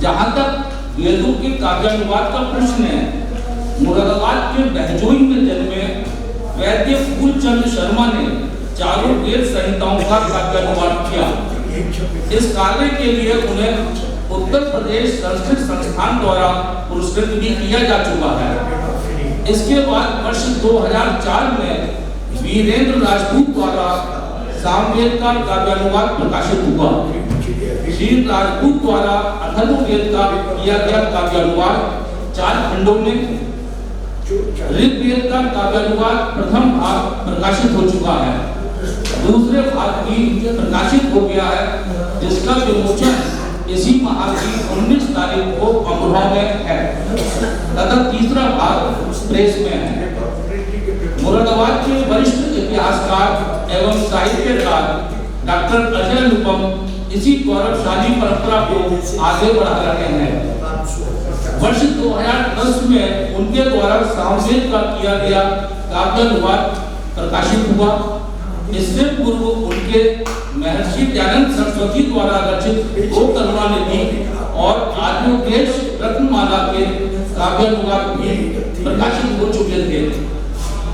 जहां तक वेदों के काव्यानुवाद का प्रश्न है, मुरादाबाद के बहजोई में जन्मे वैद्य फूलचंद शर्मा ने चारों वेद संहिताओं का काव्यानुवाद किया। इस कार्य के लिए उन्हें उत्तर प्रदेश संस्कृत संस्थान द्वारा पुरस्कृत भी किया जा चुका है। इसके बाद वर्ष 2004 में वीरेंद्र राजपूत द्वारा सामवेद का काव्यानुवाद प्रकाशित हुआ। श्री राजपूत द्वारा अथर्ववेद का किया गया काव्यानुवाद 4 खंडों में। ऋग्वेद का काव्यानुवाद प्रथम भाग प्रकाशित हो चुका है, दूसरे भाग भी प्रकाशित हो गया है, जिसका विमोचन इसी माह की 19 तारीख को अमरोहा में है तथा तीसरा भाग प्रेस में है। मुरादाबाद के वरिष्ठ इतिहासकार एवं साहित्यकार डॉक्टर अजय अनुपम इसी गौरवशाली परंपरा को आगे बढ़ा रहे हैं। वर्ष 2010 में उनके द्वारा सामवेद का किया गया काव्यानुवाद प्रकाशित हुआ। इससे पूर्व उनके महर्षि दयानंद सरस्वती द्वारा रचित दो करुणानिधि और आर्योपदेश रत्नमाला के काव्यानुवाद भी प्रकाशित हो चुके थे।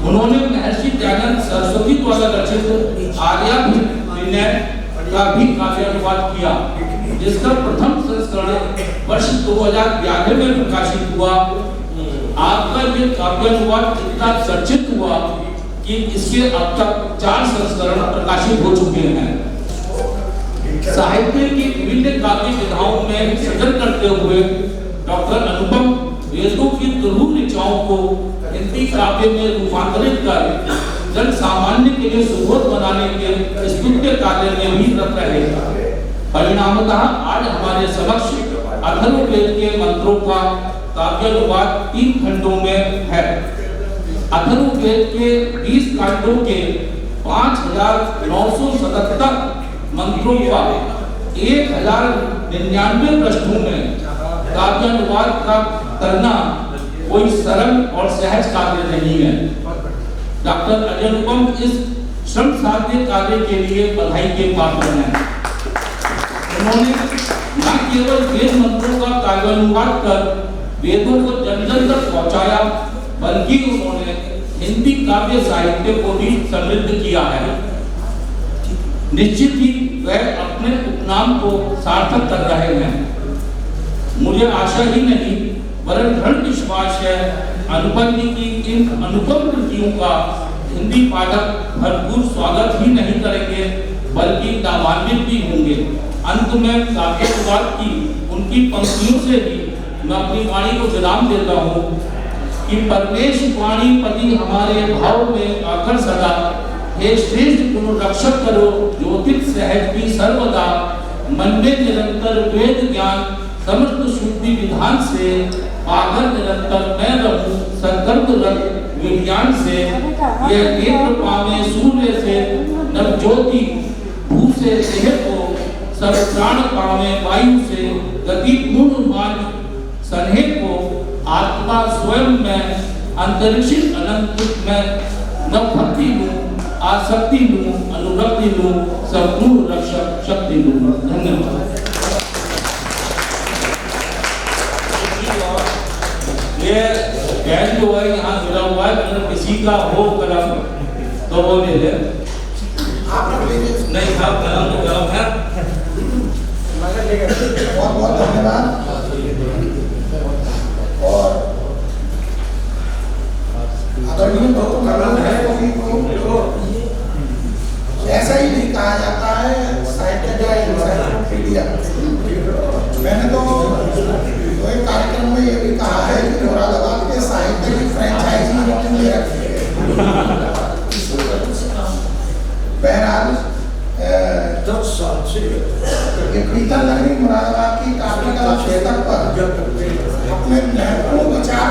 उन्होंने महर्षि दयानंद सरस्वती द्वारा रचित आर्याभिविनय का भी काव्यानुवाद किया, जिसका प्रथम संस्करण वर्ष 2011 में प्रकाशित हुआ। आपका ये काव्यानुवाद इतना चर्चित हुआ कि इसके अब तक 4 संस्करण प्रकाशित हो चुके हैं। साहित्य की विभिन्न काव्य विधाओं में सृजन करते हुए डॉक्टर अनुपम वेदों की दुर्लभ ऋचाओं को हिंदी काव्य में रूपांतरित कर जन सामान्य के लिए सुबोध बनाने के स्तुत्य कार्य में भी रत रहे। परिणामतः आज हमारे समक्ष अथर्ववेद के मंत्रों का काव्यानुवाद 3 खंडों में है। अथर्ववेद के 20 कांडों के 5977 मंत्रों का 1099 पृष्ठों में काव्यानुवाद का करना कोई सरल और सहज कार्य नहीं है। डॉक्टर अजय अनुपम इस श्रम साध्य कार्य के लिए बधाई के पात्र हैं। उन्होंने न केवल वेद मंत्रों का काव्यानुवाद कर वेदों को जन जन तक पहुंचाया, बल्कि उन्होंने हिंदी काव्य साहित्य को भी समृद्ध किया है। निश्चित ही वह अपने उपनाम को सार्थक कर रहे हैं। मुझे आशा ही नहीं वरन दृढ़ विश्वास है अनुपम की इन अनुपम कृतियों का हिंदी पाठक भरपूर स्वागत ही नहीं करेंगे बल्कि लाभान्वित भी होंगे। अंत में काव्यानुवाद की उनकी पंक्तियों से ही मैं अपनी वाणी को विराम देता हूँ कि परमेश वाणी पति हमारे भाव में आकर सदा, हे श्रेष्ठ गुरु रक्षक करो ज्योतिष सहज भी सर्वदा, मन में निरंतर वेद ज्ञान समस्त शुद्धि विधान से, पागर निरंतर मैं रहूं संकल्प रख विज्ञान से, यह नेत्र पावे सूर्य से नव ज्योति भू से देह को, सब प्राण पावे वायु से गति पूर्ण मान सन्हे को, आत्मा स्वयं में अंतरिक्ष अनंत में न भक्ति लूं आसक्ति लूं अनुरक्ति लूं संपूर्ण रक्षक शक्ति लूं। धन्यवाद। ये बैग जो है यहाँ मिला हुआ है, अगर किसी का हो कलम तो वो ले ले। नहीं साहब कलम तो कलम है। बहुत बहुत धन्यवाद। और आदरणीय डॉक्टर कलाम है को ऐसा ही नहीं कहा जाता है साहित्य का इंसाइक्लोपीडिया। मैंने तो एक कार्यक्रम में ये भी कहा है कि मुरादाबाद के साहित्य की फ्रेंचाइजी ले रखी है। बहरहाल 10 साल से ये प्रीतम नगरी मुरादाबाद की काव्य कला पुस्तक पर अपने महत्वपूर्ण विचार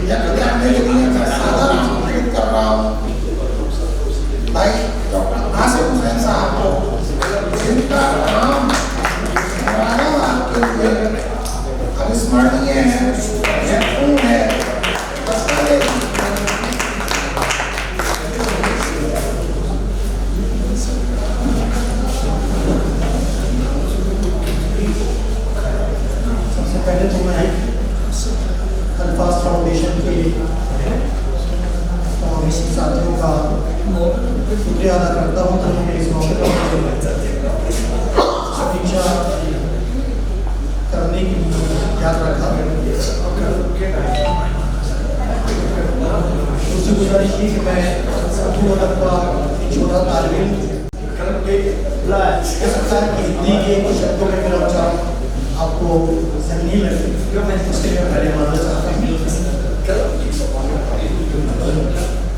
करने के लिए मैं सादर आमंत्रित कर रहा हूँ भाई डॉक्टर आसिफ हुसैन साहब को, जिनका नाम मुरादाबाद के लिए अविस्मरणीय है, महत्वपूर्ण है। सबसे पहले तो मैं अल्फाज फाउंडेशन के तमाम साथियों का शुक्रिया अदा करता हूँ कि उन्होंने इस मौके पर समीक्षा करने के लिए याद रखा। उससे गुजारिश की कि मैं उर्दू अदब का एक छोटा तालिब इल्म कह सकता है कि हिंदी के कुछ शब्दों में मेरा उच्चारण आपको नहीं लगे, उसके लिए पहले मानना चाहता हूँ।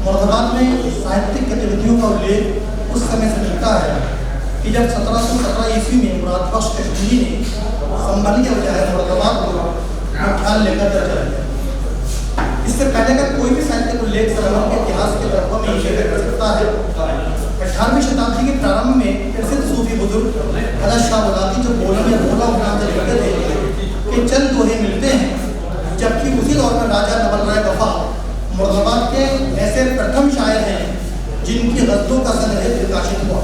मुरादाबाद में साहित्यिक गतिविधियों का उल्लेख उस समय से मिलता है कि जब 1717 ईस्वी में मुराद बख्श कश्मीरी ने संभल के बजाय मुरादाबाद को ख्याल लेकर चला गया। इससे पहले का कोई भी साहित्यिक उल्लेख सरवर के इतिहास के तरफ में इशारा कर सकता है। 18वीं शताब्दी के प्रारंभ में प्रसिद्ध सूफी बुजुर्ग हज़रत शाह बुलाती जो बोला में बोला उपनाम से लिखते थे कि चंद दोहे मिलते हैं, जबकि उसी दौर में राजा नवल राय वफा मुरादाबाद के ऐसे प्रथम शायर हैं जिनकी गज़लों का संग्रह प्रकाशित हुआ।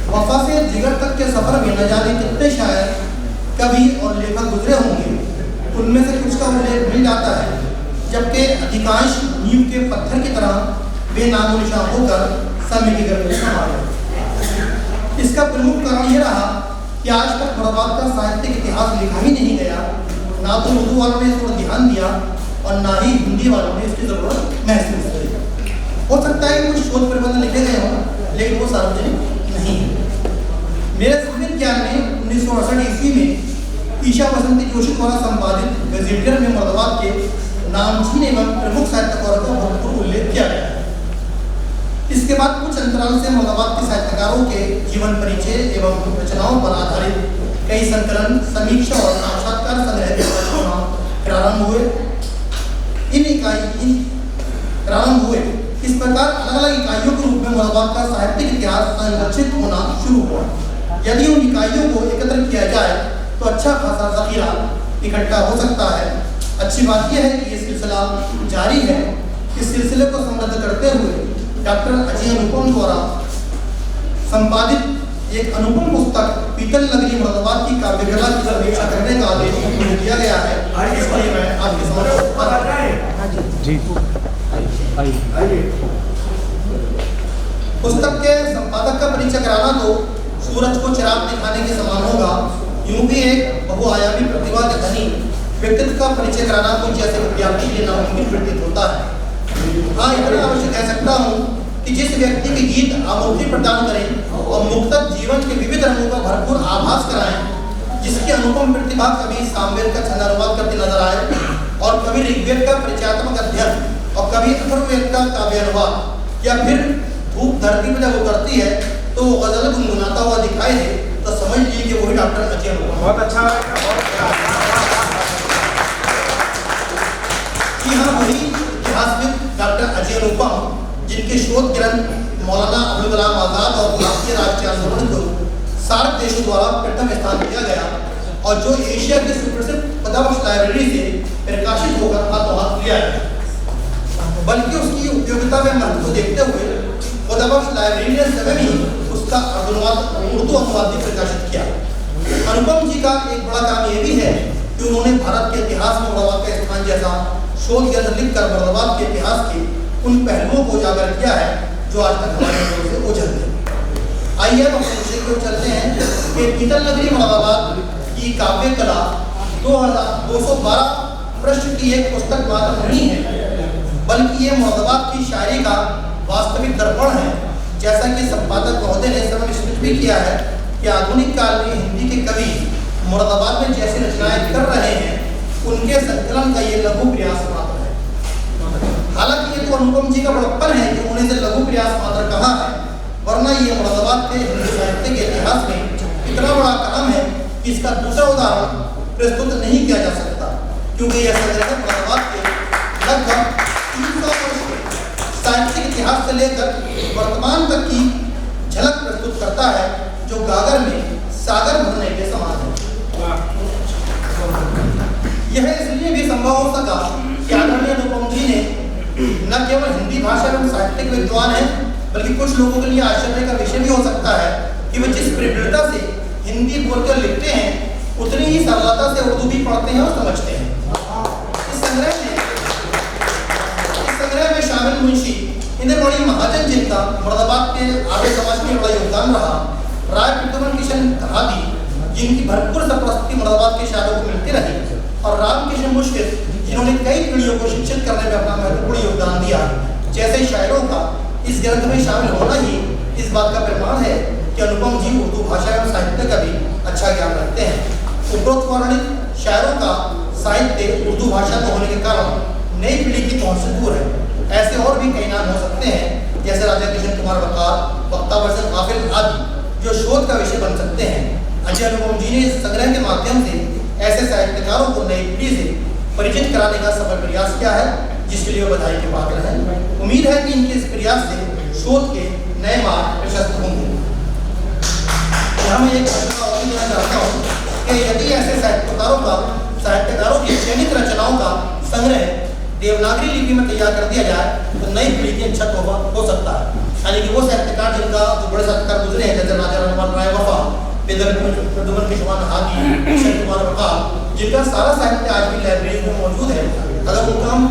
वफा से जिगर तक के सफर में न जाने कितने शायर कवि और लेखक गुजरे होंगे, उनमें से कुछ का उल्लेख मिल जाता है, जबकि अधिकांश नींव के पत्थर की तरह वे नामो निशान होकर समय की गर्मी में समा गए। इसका प्रमुख कारण यह रहा कि आज तक मुरादाबाद का साहित्यिक इतिहास लिखा ही नहीं गया, ना तो उर्दू वालों ने इस पर ध्यान दिया और ना ही हिंदी वालों ने इसकी जरूरत महसूस की। हो सकता है कि कुछ शोध प्रबंध लिखे गए हों, लेकिन वो सार्वजनिक नहीं है। मेरे संस्कृत ज्ञान में 1968 ईस्वी में ईशा बसंती जोशी द्वारा संपादित गजेटियर में मुरादाबाद के नामचीन एवं प्रमुख साहित्यकारों का भरपूर उल्लेख किया गया है। इसके बाद कुछ अंतराल से मुरादाबाद के साहित्यकारों के जीवन परिचय एवं रचनाओं पर आधारित कई संकलन, समीक्षा और साक्षात्कार संग्रह प्रारंभ हुए। इस प्रकार अलग अलग इकाइयों के रूप में मुरादाबाद का साहित्यिक इतिहास संरक्षित होना शुरू हुआ। यदि उन इकाइयों को एकत्र किया जाए तो अच्छा खासा जखीरा इकट्ठा हो सकता है। अच्छी बात यह है कि ये सिलसिला जारी है। इस सिलसिले को समृद्ध करते हुए डॉक्टर अजय अनुपम द्वारा संपादित एक अनुपम पुस्तक पीतल नगरी मुरादाबाद की काव्यकला की समीक्षा करने का आदेश मुझे दिया गया है। इसलिए मैं आपके समक्ष पुस्तक के संपादक का परिचय कराना तो सूरज को चिराग दिखाने के समान होगा। यूं भी एक बहुआयामी प्रतिभा के धनी व्यक्तित्व का परिचय कराना कुछ जैसे विद्यार्थी के नामुमकिन प्रतीत होता है। हाँ, इतना अवश्य कह सकता हूँ कि जिस व्यक्ति के गीत आमोदी प्रदान करें और मुक्तक जीवन के विविध रंगों का भरपूर आभास कराएं, जिसकी अनुपम प्रतिभा कभी सामवेद का छंद अनुवाद करते नजर आए और कभी ऋग्वेद का परिचयात्मक अध्ययन और कभी अथर्ववेद का काव्य अनुवाद, या फिर धूप धरती पर जब उतरती है तो वो गजल गुनगुनाता हुआ दिखाई दे, तो समझ लीजिए कि वही डॉक्टर अजय अनुपम। बहुत अच्छा जी हाँ, वही इतिहासविद डॉक्टर अजय अनुपम, जिनके शोध ग्रंथ मौलाना अब्दुल कलाम आजाद और भारतीय राष्ट्रीय आंदोलन को सार्क देशों द्वारा प्रथम स्थान दिया गया और जो एशिया की सुप्रसिद्ध पदावश लाइब्रेरी से प्रकाशित होकर हाथों हाथ लिया गया, बल्कि उसकी उपयोगिता में महत्व को देखते हुए पदावश लाइब्रेरी ने स्वयं ही उसका उर्दू अनुवाद भी प्रकाशित किया। अनुपम जी का एक बड़ा काम यह भी है कि उन्होंने भारत के इतिहास में मुरादाबाद का स्थान जैसा शोध ग्रंथ लिखकर मुरादाबाद के इतिहास के उन पहलुओं को उजागर किया है जो आज तक हमारे लोगों से ओझल थे। आइए हम अपने विषय की ओर चलते हैं कि पीतल नगरी मुरादाबाद की काव्य कला 2212 पृष्ठ की एक पुस्तक मात्र नहीं है, बल्कि ये मुरादाबाद की शायरी का वास्तविक दर्पण है। जैसा कि संपादक महोदय ने समय विस्तृत भी किया है कि आधुनिक काल में हिंदी के कवि मुरादाबाद में जैसी रचनाएं कर रहे हैं, उनके संकलन का ये लघु प्रयास मात्र है। हालांकि ये तो अनुपम जी का बड़प्पन है कि उन्होंने इसे लघु प्रयास मात्र कहा है, वरना ये मुरादाबाद के हिंदी साहित्य के इतिहास में इतना बड़ा काम है कि इसका दूसरा उदाहरण प्रस्तुत नहीं किया जा सकता, क्योंकि यह संग्रह मुरादाबाद के लगभग 300 वर्ष के साहित्यिक इतिहास से लेकर वर्तमान तक की झलक प्रस्तुत करता है, जो गागर में सागर भरने के समान है। यह इसलिए भी संभव हो सका कि आदरणीय अनुपम जी ने न केवल हिंदी भाषा में साहित्यिक विद्वान हैं, बल्कि कुछ लोगों के लिए आश्चर्य का विषय भी हो सकता है कि वे जिस प्रबलता से हिंदी बोलकर लिखते हैं, उतनी ही सरलता से उर्दू भी पढ़ते हैं और समझते हैं। इस संग्रह में शामिल मुंशी इंद्रमणि महाजन, जिनका मुरादाबाद के आर्य समाज में बड़ा योगदान रहा, राय प्रद्युमन किशन कहादी, जिनकी भरपूर सरप्रस्ती मुरादाबाद के शायरों को मिलती रही, और रामकिशन मुश्किल, जिन्होंने कई पीढ़ियों को शिक्षित करने में अपना महत्वपूर्ण योगदान दिया, जैसे शायरों का इस ग्रंथ में शामिल होना ही इस बात का प्रमाण है कि अनुपम जी उर्दू भाषा एवं साहित्य का भी अच्छा ज्ञान रखते हैं। उपरोक्त वर्णित शायरों का साहित्य उर्दू भाषा में होने के कारण नई पीढ़ी की पहुंच से दूर है। ऐसे और भी कई नाम हो सकते हैं, जैसे राजा किशन कुमार बकार, वक्ता वर्षन काफिल आदि, जो शोध का विषय बन सकते हैं। अजय अनुपम जी ने इस संग्रह के माध्यम से ऐसे साहित्यकारों को नई पीढ़ी से परिचित कराने का सफल प्रयास किया है, जिसके लिए बधाई के पात्र हैं। उम्मीद है कि इनके इस प्रयास से शोध के नए मार्ग प्रशस्त होंगे। यहाँ मैं एक घटना और देना चाहता हूँ कि यदि ऐसे साहित्यकारों की चयनित रचनाओं का संग्रह देवनागरी लिपि में तैयार कर दिया जाए तो नई पीढ़ी की अच्छा तोहफा हो सकता है। यानी कि वो साहित्यकार जिनका जो बड़े साहित्यकार गुजरे हैं, जैसे राजा रमन राय वफा, प्रद्युमन किशोर हादी, किशन कुमार बकार, जिनका सारा साहित्य आज भी लाइब्रेरी में मौजूद है, अगर उनका हम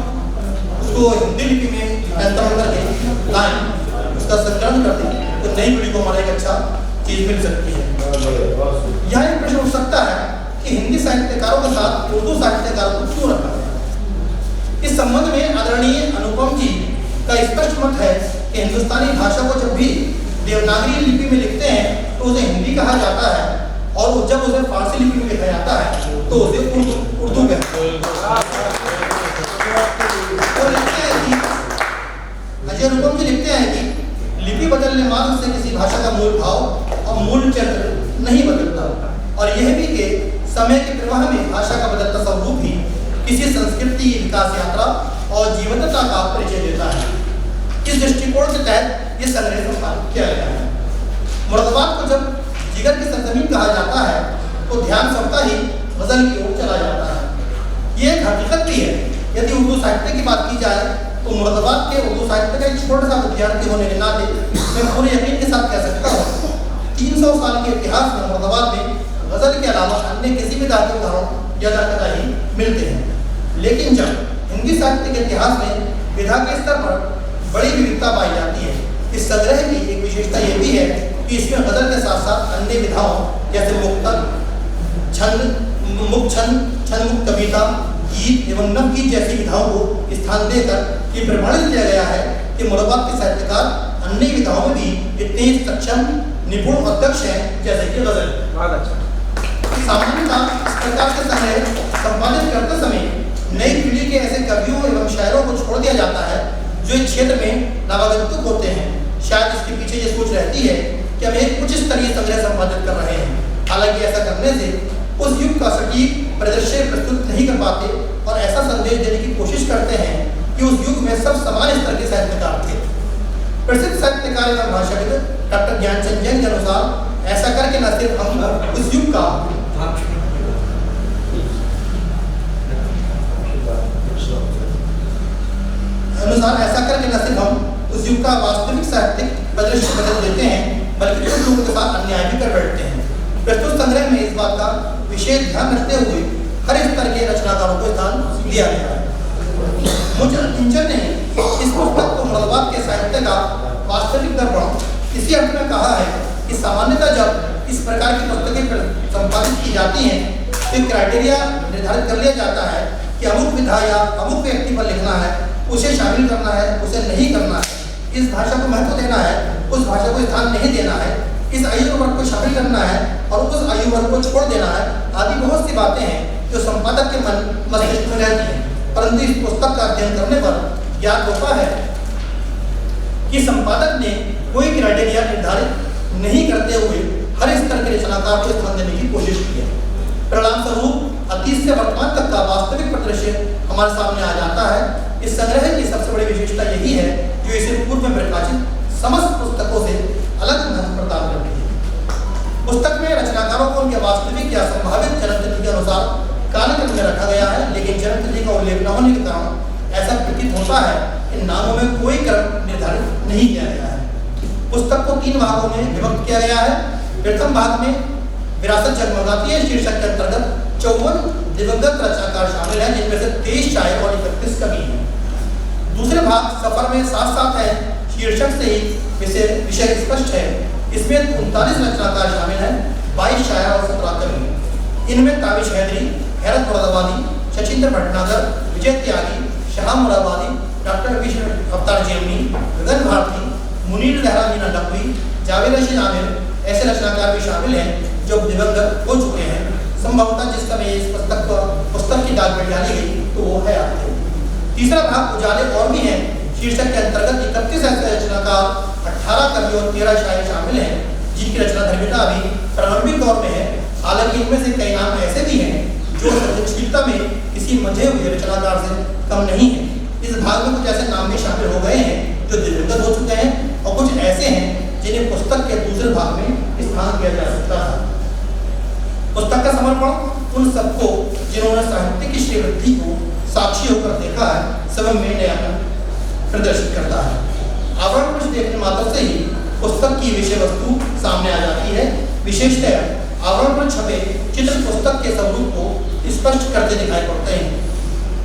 उसको हिंदी लिपि में तर्जमा करके लाएं, उसका संकलन कर दें, तो नई पीढ़ी को हमारा एक अच्छा चीज मिल सकती है। यह एक प्रश्न उठ सकता है कि हिंदी साहित्यकारों के साथ उर्दू साहित्यकारों को क्यों रखा है। इस संबंध में आदरणीय अनुपम जी का स्पष्ट मत है कि हिंदुस्तानी भाषा को जब भी देवनागरी लिपि में लिखते हैं तो उसे हिंदी कहा जाता है, और जब उसे फारसी लिपि में लिखा जाता है तो उसे उर्दू कहते हैं। अजय अनुपम जी लिखते हैं कि लिपि बदलने मात्र से किसी भाषा का मूल भाव और मूल चरित्र नहीं बदलता, और यह भी कि समय के प्रवाह में भाषा का बदलता स्वरूप ही किसी संस्कृति की विकास यात्रा और जीवंतता का परिचय देता है। इस दृष्टिकोण के तहत ये संग्रह संपादित किया गया है। मुरादाबाद को जब जिगर की सरजमीन कहा जाता है तो ध्यान सबका ही गजल की ओर चला जाता है। ये एक हकीकत भी है। यदि उर्दू साहित्य की बात की जाए तो मुरादाबाद के उर्दू साहित्य का एक छोटा सा विद्यार्थी होने के नाते मैं पूरे यकीन के साथ कह सकता हूँ 300 साल के इतिहास में मुरादाबाद में गजल के अलावा अन्य किसी भी दायरे उदाहरण ज्यादा ही मिलते हैं। लेकिन जब हिंदी साहित्य के इतिहास में विधा के स्तर पर बड़ी विविधता पाई जाती है। इस संग्रह की एक विशेषता ये भी है कि इसमें गजल के साथ साथ अन्य विधाओं जैसे मुक्तक, छंद मुक्त कविता, गीत एवं नवगीत जैसी विधाओं को स्थान देकर ये प्रमाणित किया गया है कि मुरादाबाद के साहित्यकार अन्य विधाओं में भी इतने सक्षम, निपुण और दक्ष हैं जैसे कि गजल। बहुत अच्छा। सामान्यतः इस प्रकार के संग्रह संपादित करते समय नई पीढ़ी के ऐसे कवियों एवं शायरों को छोड़ दिया जाता है जो इस क्षेत्र में नवागंतुक होते हैं। शायद इसके पीछे ये सोच रहती है कि हम एक उच्च स्तरीय संग्रह संपादित कर रहे हैं। हालांकि ऐसा करने से उस युग का सटीक परिदृश्य प्रस्तुत नहीं कर पाते और ऐसा संदेश देने की कोशिश करते हैं कि उस युग में सब समान स्तर के साहित्यकार थे। प्रसिद्ध साहित्यकार एवं भाषाविद डॉक्टर ज्ञानचंद जैन के अनुसार ऐसा करके न सिर्फ हम उस युग का उस युग का वास्तविक साहित्यिक परिदृश्य बदल देते हैं, बल्कि कुछ लोगों के साथ अन्याय भी कर बैठते हैं। प्रस्तुत संग्रह में इस बात का विशेष ध्यान रखते हुए हर स्तर के रचनाकारों को स्थान दिया गया है। मुझे इंजन ने इस पुस्तक को मुरादाबाद के साहित्य का वास्तविक दर्पण इसी अर्थ में कहा है कि सामान्यतः जब इस प्रकार की पुस्तकें संपादित की जाती हैं तो क्राइटेरिया निर्धारित कर लिया जाता है कि अमुक विधा या अमुक व्यक्ति पर लिखना है, उसे शामिल करना है, उसे नहीं करना है, इस भाषा को महत्व देना है, उस भाषा को स्थान नहीं देना है, इस आयु वर्ग को शामिल करना है और उस आयु वर्ग को छोड़ देना है, आदि बहुत सी बातें हैं जो संपादक के मन मस्तिष्क में रहती हैं। परंतु इस पुस्तक का अध्ययन करने पर ज्ञात होता है कि संपादक ने कोई क्राइटेरिया निर्धारित नहीं करते हुए हर स्तर के रचनाकार को स्थान देने की कोशिश की है। परिणाम स्वरूप अतीत से वर्तमान तक का वास्तविक परिदृश्य हमारे सामने आ जाता है। इस संग्रह की सबसे बड़ी विशेषता यही है जो इसे पूर्व में प्रकाशित समस्त पुस्तकों से अलग महत्व प्रदान करती है। पुस्तक में रचनाकारों को उनके वास्तविक या संभावित जन्मतिथि के अनुसार कालक्रम में रखा गया है, लेकिन जन्मतिथि का उल्लेख न होने के कारण ऐसा प्रतीत होता है कि नामों में कोई क्रम निर्धारित नहीं किया गया है। पुस्तक को 3 भागों में विभक्त किया गया है। प्रथम भाग में विरासत जगमगाती है शीर्षक के अंतर्गत 54 दिवंगत रचनाकार शामिल हैं, जिनमें से 23 शायर और 31 कवि हैं। दूसरे भाग सफर में साथ साथ है शीर्षक से ही विषय स्पष्ट है। इसमें 39 रचनाकार शामिल हैं, 22 शायर और 17 कवि। इनमें ताबिश हैदरी, हैरत मुरादाबादी, शचीन्द्र भटनागर, विजय त्यागी, शाह मुरादाबादी, डॉक्टर विष्णु अवतार जेमनी, गगन भारती, मुनीर लहरा मीना नकवी, जावेद रशीद आमिर ऐसे रचनाकार भी शामिल हैं जो दिवंगत हो चुके हैं। संभवतः जिस समय इस पुस्तक की डाक में डाली गई तो वो है आपके। तीसरा भाग उजाले और भी हैं। शीर्षक के अंतर्गत 31 ऐसे रचनाकार, 18 कवि और 13 शायर शामिल हैं जिनकी रचना धर्मिता अभी प्रारंभिक दौर में है। हालांकि इनमें से कई नाम ऐसे भी हैं जो सृजनशीलता में किसी मंझे हुए रचनाकार से कम नहीं है। इस भाग में कुछ ऐसे नाम भी शामिल हो गए हैं जो दिवंगत हो चुके हैं और कुछ ऐसे हैं जिन्हें पुस्तक के दूसरे भाग में स्थान दिया जा सकता है। पुस्तक का समर्पण उन सबको जिन्होंने साहित्य की श्रीवृद्धि को साक्षी होकर देखा है, सब में नयापन प्रदर्शित करता है। आवरण कुछ देखने मात्र से ही पुस्तक की विषय वस्तु सामने आ जाती है। विशेषतः आवरण पर छपे चित्र पुस्तक के स्वरूप को स्पष्ट करते दिखाई पड़ते हैं।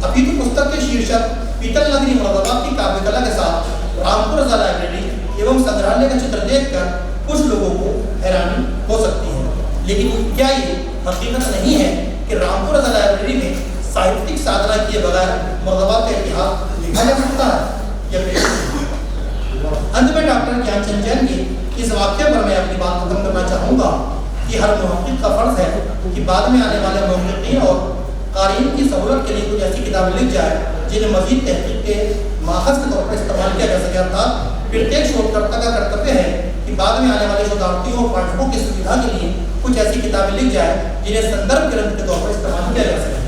अपितु पुस्तक के शीर्षक पीतल नगरी मुरादाबाद की काव्य कला के साथ रामपुर रजा लाइब्रेरी एवं संग्रहालय का चित्र देखकर कुछ लोगों को हैरानी हो सकती है, लेकिन क्या ये हकीकत नहीं है कि रामपुर रजा लाइब्रेरी में साहित्यिक साधना किए बगैर मुरादाबाद का इतिहास लिखा जा सकता है? अंत में डॉक्टर ज्ञानचंद जैन के इस वाक्य पर मैं अपनी बात खत्म करना चाहूँगा कि हर मुहक्किक का फर्ज है कि बाद में आने वाले मुहक्किकीन और कारीन की सहूलत के लिए कुछ ऐसी किताबें लिख जाए जिन्हें मजीद तहकीक के माखज के तौर पर इस्तेमाल किया जा सके। अर्थात प्रत्येक शोधकर्ता का कर्तव्य है कि बाद में आने वाले शोधार्थियों और पाठकों की सुविधा के लिए कुछ ऐसी किताबें लिख जाए जिन्हें संदर्भ ग्रंथ के तौर पर इस्तेमाल किया जा सके।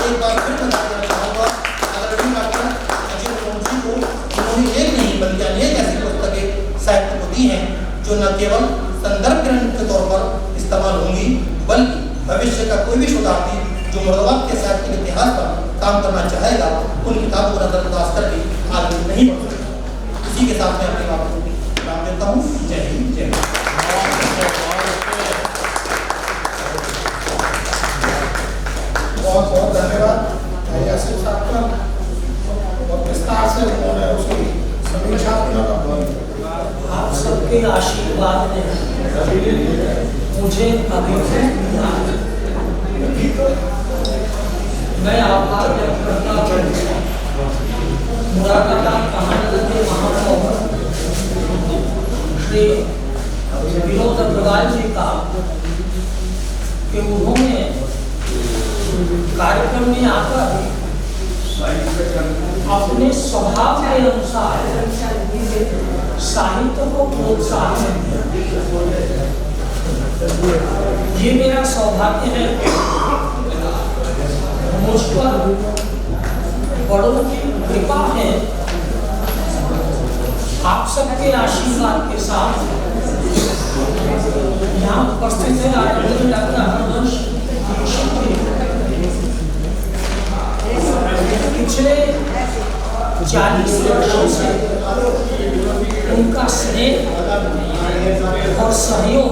एक बार फिर बता देना चाहूँगा उन्होंने एक नहीं बल्कि अनेक ऐसी पुस्तकें साहित्य को दी हैं जो न केवल संदर्भ ग्रंथ के तौर पर इस्तेमाल होंगी, बल्कि भविष्य का कोई भी शोधार्थी जो मुरादाबाद के साहित्यिक इतिहास पर काम करना चाहेगा उन किताबों को नजरअंदाज करके आगे नहीं बढ़ सकता। इसी के साथ मैं अपनी बात को विराम देता हूँ। जय हिंद, जय भारत। बहुत बहुत धन्यवाद यासिर साहब का। और विस्तार से उन्होंने उसकी आप सबके आशीर्वाद ने मुझे अभी दिया। मैं आभार व्यक्त करता हूँ मुरादाबाद महानगर के महापौर श्री विनोद अग्रवाल जी का कि उन्होंने कार्यक्रम में आकर अपने स्वभाव के अनुसार साहित्य को प्रोत्साहन दिया। ये मेरा सौभाग्य है, मुझ पर बड़ों की कृपा है। आप सबके आशीर्वाद के साथ यहाँ उपस्थित है आदरणीय डॉक्टर हरवंश पिछले 40 वर्षों से उनका स्नेह और सहयोग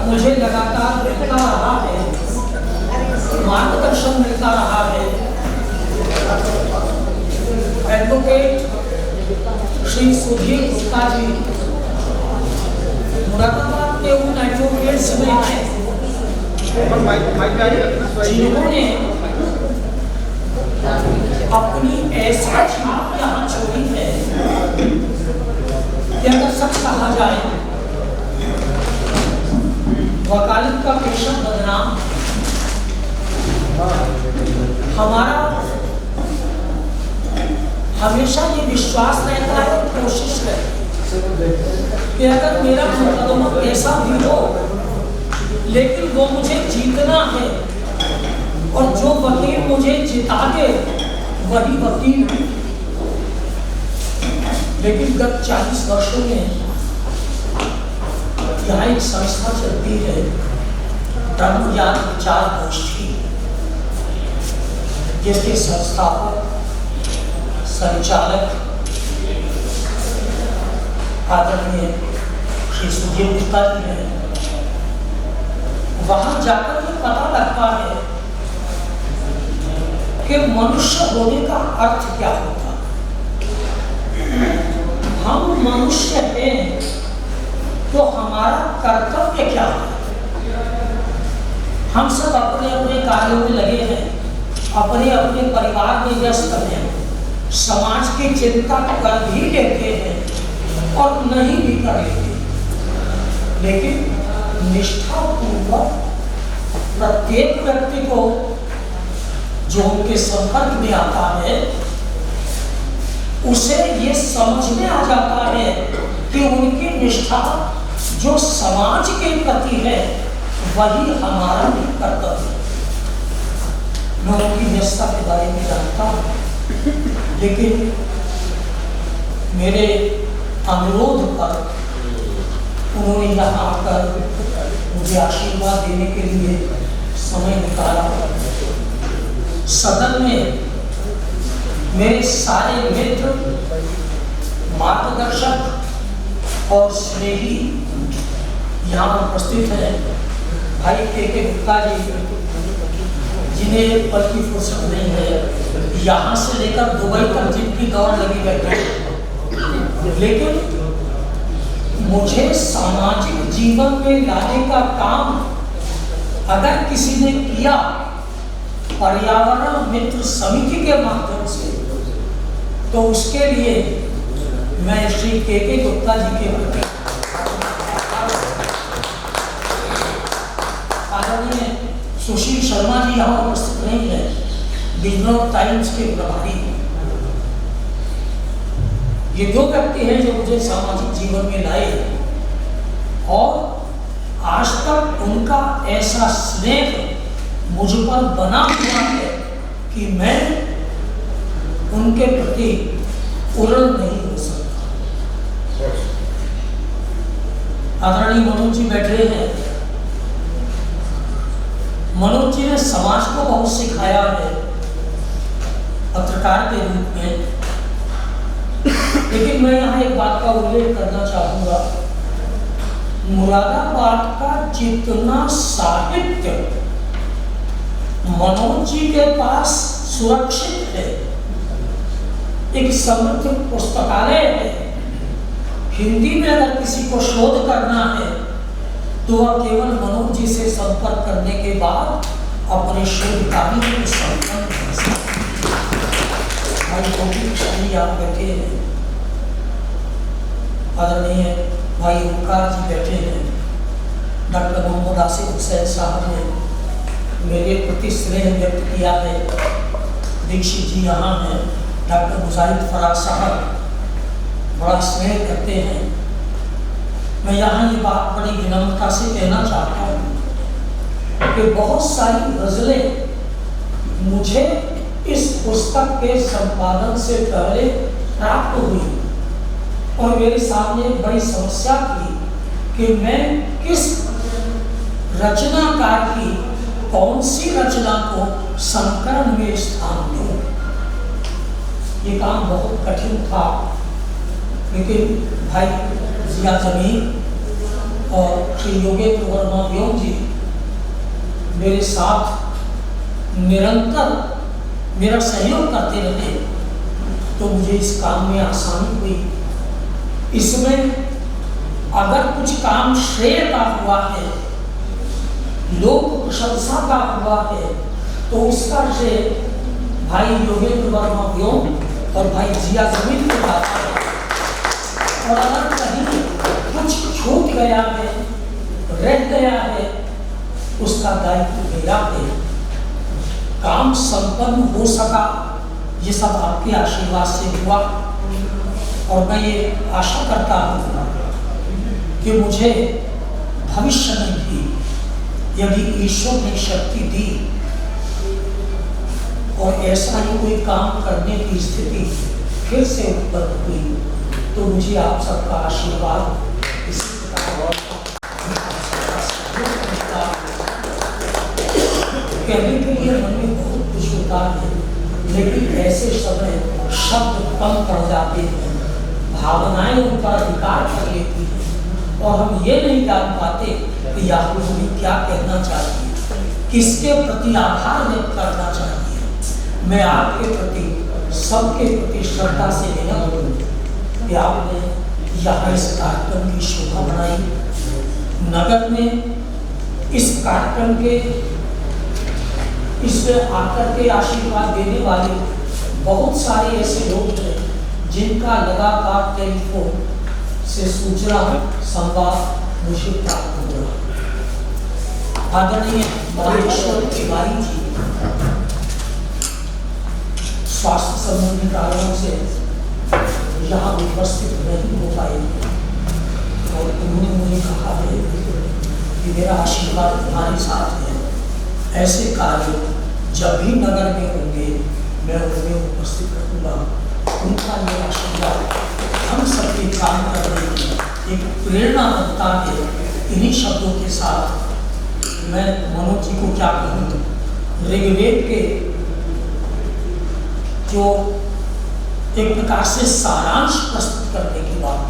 मुझे लगातार मिलता रहा है, मार्गदर्शन मिलता रहा है। एडवोकेट श्री सुधीर गुप्ता जी मुरादाबाद के उन एडवोकेट्स में हैं जिन्होंने अपनी ऐसा छाप यहाँ छोड़ी है कि अगर सच कहा जाए वकालत का पेशा बदनाम, हमारा हमेशा ये विश्वास रहता है और कोशिश रहती है कि अगर मेरा मुकदमा कैसा भी हो लेकिन वो मुझे जीतना है और जो वकील मुझे जिता दे वही वकील है। लेकिन गत 40 वर्षों में यहाँ एक संस्था चलती है ब्रह्म ज्ञान विचार गोष्ठी, जिसके संस्थापक संचालक आदरणीय श्री सुधीर गुप्ता जी हैं। वहां जाकर ये पता लगता है कि मनुष्य होने का अर्थ क्या होता। हम मनुष्य हैं तो हमारा कर्तव्य क्या है। हम सब अपने अपने कार्यों में लगे हैं, अपने अपने परिवार में व्यस्त हैं, समाज की चिंता कर भी लेते हैं और नहीं भी कर लेते, लेकिन निष्ठापूर्वक प्रत्येक व्यक्ति को जो उनके संपर्क में आता है उसे ये समझ में आ जाता है कि उनकी निष्ठा जो समाज के प्रति है वही हमारा भी कर्तव्य है। मैं उनकी निष्ठा के बारे में जानता हूँ, लेकिन मेरे अनुरोध पर उन्होंने यहाँ आकर मुझे आशीर्वाद देने के लिए समय निकाला। सदन में मेरे सारे मित्र, मार्गदर्शक और स्नेही यहाँ उपस्थित हैं। भाई के गुप्ता जी, जिन्हें पल की फुर्सत नहीं है, यहाँ से लेकर दुबई तक जिनकी दौड़ लगी बैठे, लेकिन मुझे सामाजिक जीवन में लाने का काम अगर किसी ने किया पर्यावरण मित्र समिति के माध्यम से, तो उसके लिए मैं श्री के गुप्ता जी के प्रति आदरणीय सुशील शर्मा जी यहाँ उपस्थित नहीं है, बिजनौर टाइम्स के प्रभारी। ये दो व्यक्ति हैं जो मुझे सामाजिक जीवन में लाए और आज तक उनका ऐसा स्नेह मुझ पर बना हुआ है कि मैं उनके प्रति उर्ण नहीं हो सकता। आदरणीय मनोज जी बैठे हैं। मनोज जी ने समाज को बहुत सिखाया है पत्रकार के रूप में, लेकिन मैं यहाँ एक बात का उल्लेख करना चाहूंगा। मुरादाबाद का जितना साहित्य मनोज जी के पास सुरक्षित है, एक समृद्ध पुस्तकालय है। हिंदी में अगर किसी को शोध करना है तो वह केवल मनोज जी से संपर्क करने के बाद अपने शोध कार्य को संपन्न कर सकते हैं। भाई गोपी कृष्ण आप बैठे हैं, आदरणीय भाई ओंकार जी बैठे हैं, डॉक्टर मोहम्मद आसिफ हुसैन साहब ने मेरे प्रति स्नेह व्यक्त किया है, दीक्षित जी यहाँ हैं, डॉक्टर मुजाहिद फराज साहब बड़ा स्नेह करते हैं। मैं यहाँ ये बात बड़ी विनम्रता से कहना चाहता हूँ कि बहुत सारी गज़लें मुझे इस पुस्तक के संपादन से पहले प्राप्त हुई और मेरे सामने एक बड़ी समस्या थी कि मैं किस रचनाकार की कौन सी रचना को संकलन में स्थान दूं। ये काम बहुत कठिन था, लेकिन भाई जिया जमीन और श्री योगेंद्र वर्मा व्योम जी मेरे साथ निरंतर मेरा सहयोग करते रहे, तो मुझे इस काम में आसानी हुई। इसमें अगर कुछ काम श्रेय का हुआ है, लोक प्रशंसा का हुआ है, तो उसका श्रेय भाई योगेंद्र वर्मा व्योम और भाई जिया जमीन को जाता है। और अगर कहीं कुछ छूट गया है, रह गया है, उसका दायित्व मेरा है। काम संपन्न हो सका, ये सब आपके आशीर्वाद से हुआ और मैं ये आशा करता हूँ कि मुझे भविष्य में भी यदि ईश्वर ने शक्ति दी और ऐसा ही कोई काम करने की स्थिति फिर से उत्पन्न हुई, तो मुझे आप सबका आशीर्वाद इसी प्रकार कहने के लिए मन में बहुत कुछ होता है, लेकिन ऐसे समय शब्द कम पड़ जाते हैं, भावनाएं उन पर अधिकार कर लेती हैं और हम ये नहीं जान पाते कि याकूब हमें क्या कहना चाहिए, किसके प्रति आभार व्यक्त करना चाहिए। मैं आपके प्रति सबके प्रति श्रद्धा से विनम्र हूँ कि आपने यहाँ इस कार्यक्रम की शोभा बनाई। नगर में इस कार्यक्रम के इसमें आकर के आशीर्वाद देने वाले बहुत सारे ऐसे लोग हैं जिनका लगातार टेलीफोन से सूचना संवाद मुझे प्राप्त हो रहा। आदरणीय महेश्वर तिवारी जी स्वास्थ्य संबंधी कारणों से यहाँ उपस्थित नहीं हो पाए और उन्होंने मुझे कहा है कि मेरा आशीर्वाद तुम्हारे साथ है। ऐसे कार्य जब भी नगर में होंगे मैं उनमें उपस्थित रहूँगा। उनका ये आशीर्वाद हम सबके काम करने की एक प्रेरणा बनता है। इन्हीं शब्दों के साथ मैं मनोज जी को क्या कहूँ, ऋग्वेद के जो एक प्रकार से सारांश प्रस्तुत करने की बात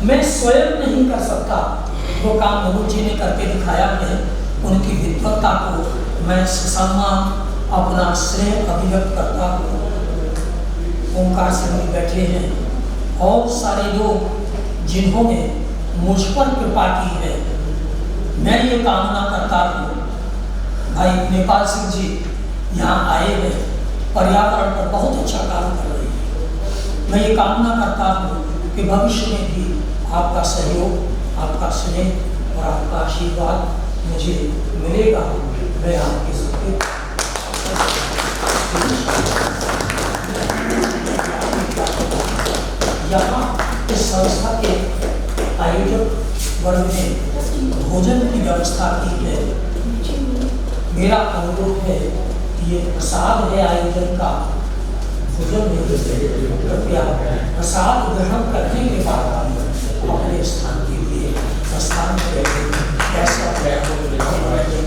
मैं स्वयं नहीं कर सकता, वो काम मनोज जी ने करके दिखाया है। उनकी विद्वत्ता को मैं सम्मान अपना स्नेह अभिव्यक्त करता हूँ। ओंकार सिंह बैठे हैं और सारे लोग जिन्होंने मुझ पर कृपा की है, मैं ये कामना करता हूँ। भाई नेपाल सिंह जी यहाँ आए हैं, पर्यावरण पर बहुत अच्छा काम कर रहे हैं। मैं ये कामना करता हूँ कि भविष्य में भी आपका सहयोग, आपका स्नेह और आपका आशीर्वाद मुझे मिलेगा। मैं आपके सबके यहाँ इस संस्था के आयोजक वर्ग ने भोजन की व्यवस्था की है। मेरा अनुरोध है कि ये प्रसाद है आयोजन का, भोजन में कृपया प्रसाद ग्रहण करने के बाद अपने स्थान के लिए प्रस्थान करें। ऐसा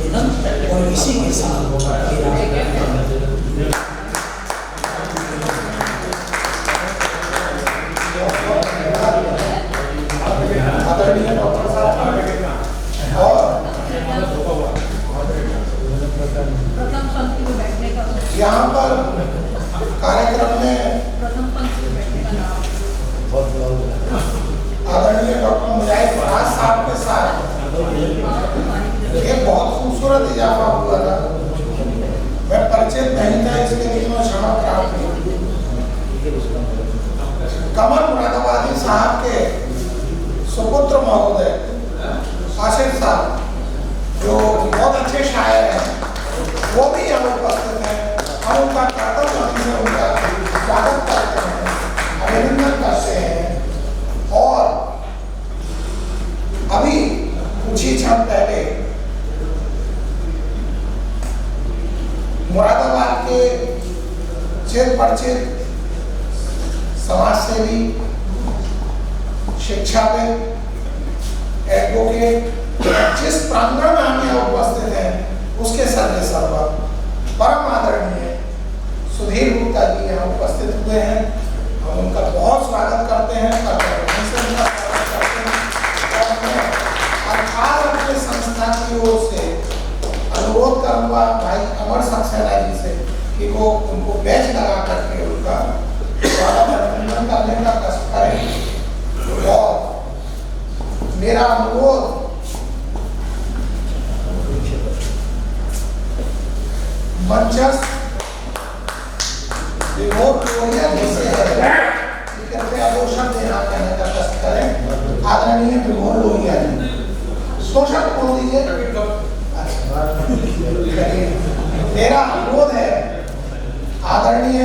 निवेदन और इसी के साथ यहाँ पर कार्यक्रम में प्रथम पंक्ति में बैठने का नाम आदरणीय डॉक्टर मुजाहिद फराज साहब के साथ एक बहुत खूबसूरत इजाफा हुआ था। मैं परिचित नहीं था, इसके लिए मैं क्षमा प्राप्त हूँ। कमर मुरादाबादी साहब के सुपुत्र महोदय आशिफ साहब, जो बहुत अच्छे शायर हैं, वो भी यहाँ उपस्थित हैं। हम उनका कर्तव्य से उनका स्वागत करते हैं, अभिनंदन करते हैं। और अभी कुछ ही क्षण पहले मुरादाबाद के चिर परिचित समाजसेवी, शिक्षाविद, एडवोकेट जिस प्रांगण में हम यहाँ उपस्थित हैं, उसके सर्वे सर्वा परम आदरणीय सुधीर गुप्ता जी यहाँ उपस्थित हुए हैं। हम उनका बहुत स्वागत करते हैं, उनका स्वागत करते हैं। और मैं अर्थात अपने संस्था की ओर से अनुरोध करूंगा भाई अमर सक्सेना जी से कि वो उनको बैच लगा करके उनका स्वागत अभिनंदन करने का कष्ट करें। और मेरा अनुरोध मंचस्थ विनोद लोहिया जैसे है, कृपया दो शब्द यहाँ कहने का कष्ट करें। आदरणीय विनोद लोहिया जी, दो शब्द बोल दीजिए। मेरा अनुरोध है आदरणीय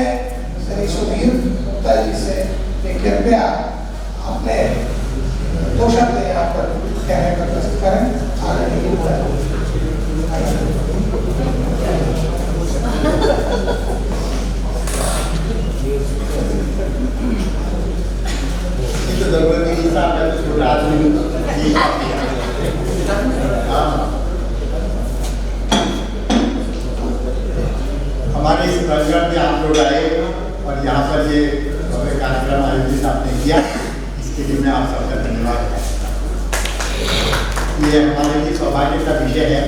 श्री सुधीर गुप्ता जी से कि कृपया अपने दो शब्द यहाँ पर कहने का कष्ट करें। आदरणीय गुप्ता जी। जरूरत नहीं साहब, छोटा आदमी हमारे इस परिवार में आप लोग आए और यहाँ पर ये कार्यक्रम आयोजित आपने किया, इसके लिए मैं आप सबका धन्यवाद करता हूँ। ये हमारे लिए सौभाग्य का विषय है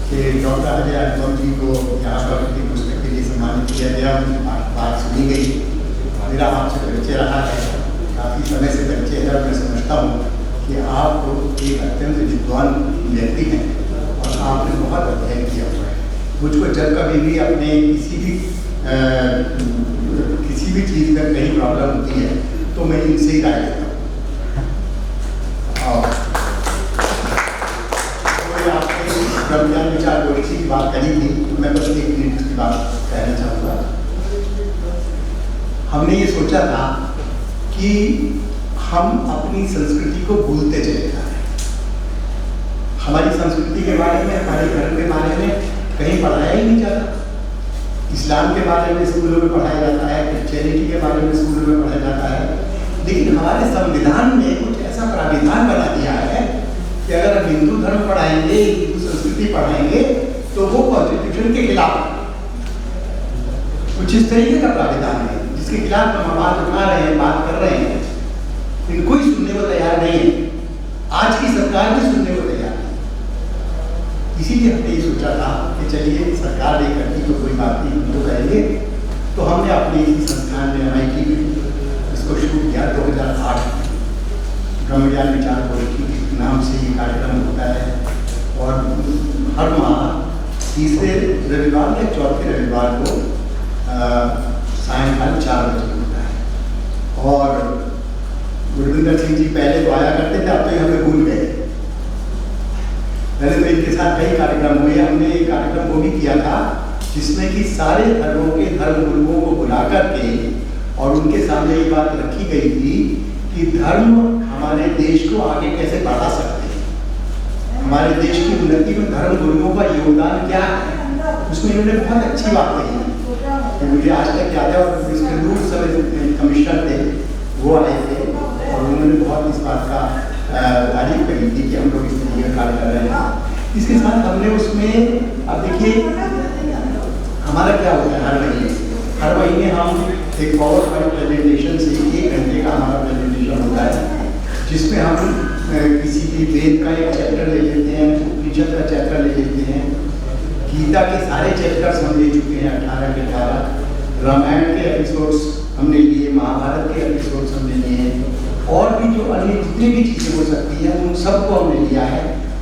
कि डॉक्टर अजय अनुपम जी को यहाँ पर उनकी पुस्तक के लिए सम्मानित किया गया। उनकी बात सुनी गई। मेरा आपसे परिचय रहा है, काफ़ी समय से परिचय है। मैं समझता हूँ कि आप एक अत्यंत विद्वान व्यक्ति हैं और आपने बहुत अध्ययन किया हुआ है। मुझको जब कभी भी अपने किसी भी चीज़ में कहीं प्रॉब्लम होती है तो मैं इनसे ही राय लेता हूँ। तो आपने ब्रह्मज्ञान विचार गोष्ठी की बात करी थी, तो मैं बस एक मिनट की बात कहना चाहूँगा। हमने ये सोचा था कि हम अपनी संस्कृति को भूलते चले जा रहे हैं। हमारी संस्कृति के बारे में, हमारे धर्म के बारे में कहीं पढ़ाया ही नहीं जाता। इस्लाम के बारे में स्कूलों में पढ़ाया जाता है, क्रिश्चियनिटी के बारे में स्कूलों में पढ़ाया जाता है, लेकिन हमारे संविधान में कुछ ऐसा प्राविधान बना दिया है कि अगर हम हिंदू धर्म पढ़ाएंगे, हिंदू संस्कृति पढ़ाएंगे तो वो कॉन्स्टिट्यूशन के खिलाफ है। कुछ इस तरीके का प्राविधान है जिसके खिलाफ हम आवाज उठा रहे हैं, बात कर रहे हैं, लेकिन कोई सुनने को तैयार नहीं है। आज की सरकार भी सुनने को तैयार नहीं। इसीलिए हमने ये सोचा था कि चलिए सरकार नहीं करती तो कोई बात नहीं, हम तो करेंगे। तो हमने अपने इसी संस्थान में MIT में इसको शुरू किया 2008 में। ब्रह्मज्ञान विचार गोष्ठी के नाम से ये कार्यक्रम होता है और हर माह तीसरे रविवार या चौथे रविवार को सायंकाल 4 बजे होता है। और गुरविंदर सिंह जी पहले तो आया करते थे, अब तो हमें भूल गए। पहले तो इनके साथ कई कार्यक्रम हुए। हमने एक कार्यक्रम वो भी किया था जिसमें कि सारे धर्मों के धर्म गुरुओं को बुला करके और उनके सामने ये बात रखी गई थी कि धर्म हमारे देश को आगे कैसे बढ़ा सकते हैं, हमारे देश की उन्नति में धर्म गुरुओं का योगदान क्या है। उसमें इन्होंने बहुत अच्छी बात कही, मुझे आज तक याद है। और इसके दूर समय कमिश्नर थे, वो आए थे और उन्होंने बहुत इस बात का तारीफ करी थी कि हम लोग इस तरीके का कार्य कर रहे हैं। इसके साथ हमने उसमें, अब देखिए हमारा क्या होता है, हर महीने हम एक पावर पॉइंट प्रेजेंटेशन से 1 घंटे का हमारा प्रेजेंटेशन होता है, जिसमें हम किसी भी वेद का एक चैप्टर ले लेते हैं, उपनिषद का चैप्टर ले लेते हैं, गीता के सारे चैप्टर्स हम ले चुके हैं 18 के 18। रामायण के एपिसोड्स हमने लिए, महाभारत के एपिसोड्स हमने लिए हैं, और भी जो अन्य जितनी भी चीज़ें हो सकती हैं उन सबको हमने लिया है,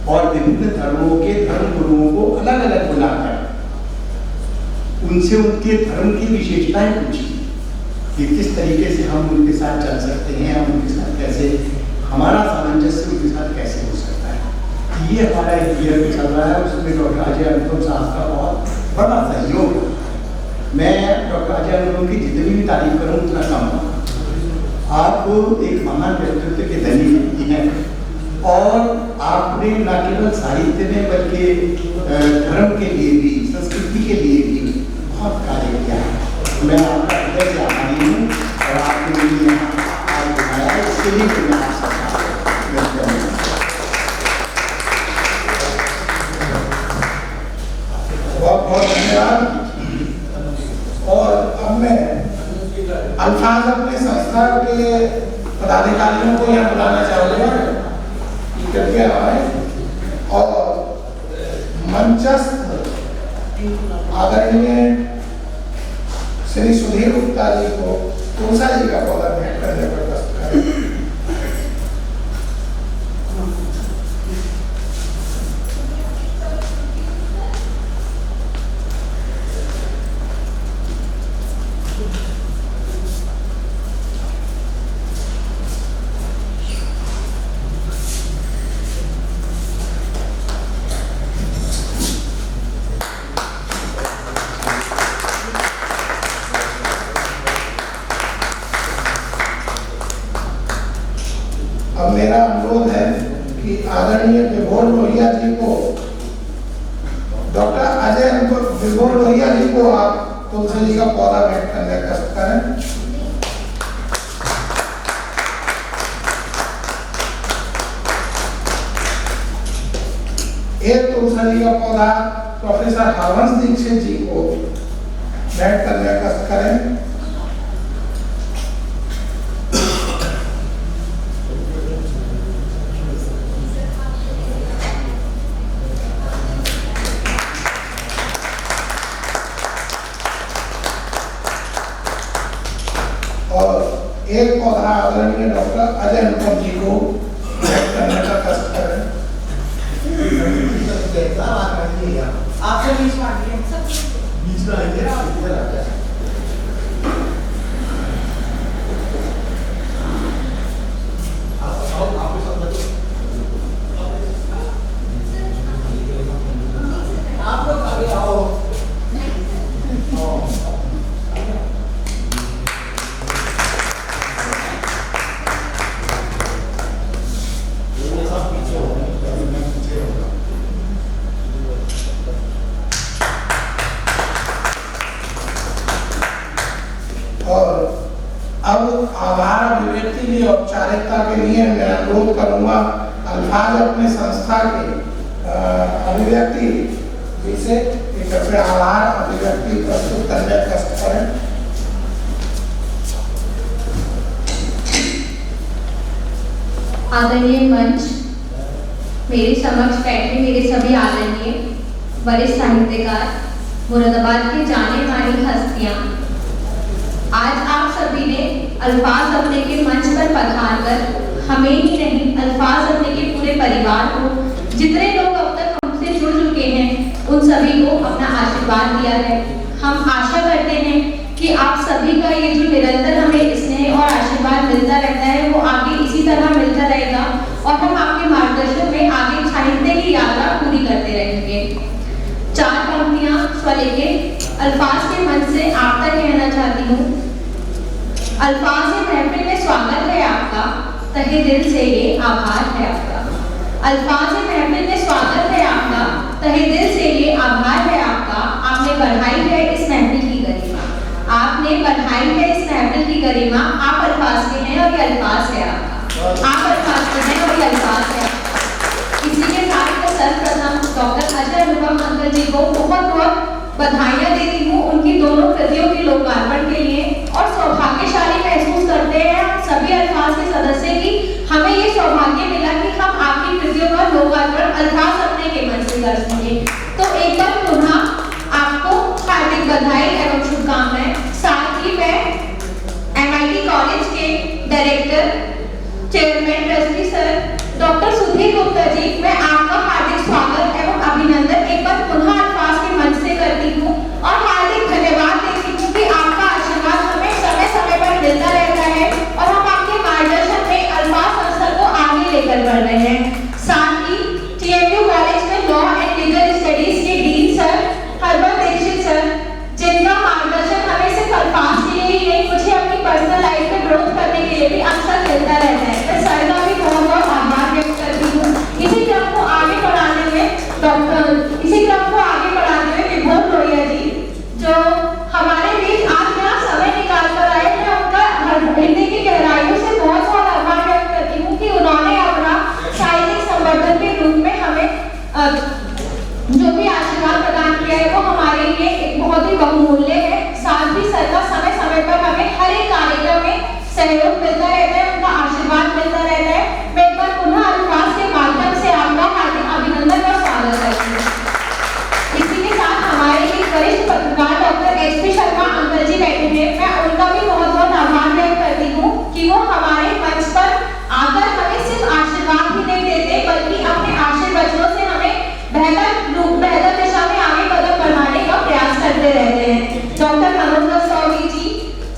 और विभिन्न धर्मों के धर्म गुरुओं को अलग अलग बुलाकर उनसे उनके धर्म की विशेषताएं पूछी कि किस तरीके से हम उनके साथ चल सकते हैं, हम उनके साथ कैसे, हमारा सामंजस्य उनके साथ कैसे हो सकता है। ये हमारा एक ईयर चल रहा है, उसमें डॉक्टर अजय अनुपम साहब का बहुत बड़ा सहयोग है। मैं डॉक्टर अजय अनुपम की जितनी भी तारीफ करूँ उतना कम है। आप एक महान व्यक्तित्व के धनी व्यक्ति हैं, और आपने न केवल साहित्य में बल्कि धर्म के लिए भी, संस्कृति के लिए भी बहुत कार्य किया है। मैं आपका हृदय से आभारी हूँ, और आपके लिए यहाँ आज बुलाया, इसके लिए मैं आपका व्यक्त करूँगा। बहुत बहुत धन्यवाद। और अब मैं अल्फाज अपने संस्था के पदाधिकारियों को यहाँ बुलाना चाहूँगा कि कृपया आए, और मंचस्थ आदरणीय श्री सुधीर गुप्ता जी को तुलसा जी का पौधा भेंट करने पर प्रस्तुत करें। अब मेरा अनुरोध है कि आदरणीय विभोर लोहिया जी को, डॉक्टर अजय विभोर लोहिया जी को आप तुलसी जी का पौधा भेंट करने का करें। एक तुलसी जी का पौधा प्रोफेसर हरवंश दीक्षित जी को भेंट करने का करें। एक पौधा आदरणीय डॉक्टर अजय अनुपम जी को भेंट करने का कष्ट करें। आपसे बीच में आइए, आप लोग आगे आओ। अब आभार अभिव्यक्ति की औपचारिकता के लिए मैं अनुरोध करूंगा अल्फाज अपने संस्था के अभिव्यक्ति जिसे कृपया आभार अभिव्यक्ति प्रस्तुत करने का कष्ट करें। आदरणीय मंच, मेरे समक्ष बैठे मेरे सभी आदरणीय वरिष्ठ साहित्यकार, मुरादाबाद की जाने मानी हस्तियां, आज आप सभी ने अल्फाज अपने के मंच पर पधार कर हमें ही नहीं, अल्फाज अपने के पूरे परिवार को, जितने लोग अब तक हमसे जुड़ चुके हैं, उन सभी को अपना आशीर्वाद दिया है। हम आशा करते हैं कि आप सभी का ये जो निरंतर हमें स्नेह और आशीर्वाद मिलता रहता है वो आगे इसी तरह मिलता रहेगा, और हम आपके मार्गदर्शन में आगे साहित्य की यात्रा पूरी करते रहेंगे। चार पंक्तियां स्वलेखे अल्फाज के मन से आप तक कहना चाहती हूँ। अल्फाज महफिल में स्वागत है आपका, तहे दिल से ये आभार है आपका। अल्फाज महफिल में स्वागत है आपका, तहे दिल से ये आभार है आपका। आपने बढ़ाई है इस महफिल की गरिमा, आपने बढ़ाई है इस महफिल की गरिमा। आप अल्फाज के हैं और ये अल्फाज है आपका, आप अल्फाज के हैं और ये अल्फाज है आपका। इसी के साथ सर्वप्रथम डॉक्टर अजय अनुपम अंकल जी को बहुत बहुत बधाइयाँ देती हूँ उनकी दोनों कृतियों के लोकार्पण के लिए, और सौभाग्यशाली महसूस करते हैं हम सभी अल्फाज के सदस्य की हमें ये सौभाग्य मिला कि हम आपकी कृतियों का लोकार्पण अल्फाज अपने के मन से कर सकें। तो एक बार पुनः आपको हार्दिक बधाई एवं शुभकामनाएं। गुप्ता जी, मैं आपका हार्दिक स्वागत एवं अभिनंदन एक बार पुनः अल्फाज के मंच से करती हूँ और हार्दिक धन्यवाद देती हूँ कि आपका आशीर्वाद हमें समय समय पर मिलता रहता है और हम आपके मार्गदर्शन में अल्फाज संस्था को आगे लेकर बढ़ रहे हैं। साथ ही TMU कॉलेज में लॉ एंड लीगल स्टडीज के डीन सर हर्बल दीक्षित सर, जिनका मार्गदर्शन हमें सिर्फ अल्फाज के लिए ही नहीं, मुझे अपनी पर्सनल लाइफ में ग्रोथ करने के लिए भी अक्सर मिलता रहता है। मैं सर का भी बहुत बहुत आभार व्यक्त करती हूँ। इसी क्रम को आगे बढ़ाने में विभोर लोहिया जी, जो हमारे बीच आज यहाँ समय निकाल कर आए, मैं उनका हृदय की गहराइयों से बहुत बहुत आभार व्यक्त करती हूँ कि उन्होंने अपना साहित्यिक संवर्धन के रूप में हमें जो भी आशीर्वाद प्रदान किया है वो हमारे लिए एक बहुत ही बहुमूल्य है। साथ ही सर का समय समय पर हमें हर एक कार्यक्रम में सहयोग मिलता रहता है, उनका आशीर्वाद मिलता रहता है। मैं एक बार पुनः अल्फाज के माध्यम से आपका हार्दिक अभिनंदन और स्वागत करती हूँ। इसी के साथ हमारे एक वरिष्ठ पत्रकार डॉक्टर HP शर्मा अंकल जी बैठे हैं, मैं उनका भी बहुत बहुत आभार व्यक्त करती हूँ कि वो हमारे मंच पर आकर हमें सिर्फ आशीर्वाद ही नहीं देते बल्कि अपने आशीर्वचनों से हमें बेहतर दिशा में आगे कदम बढ़ाने का प्रयास करते रहते हैं। डॉक्टर मनोज रस्तोगी जी,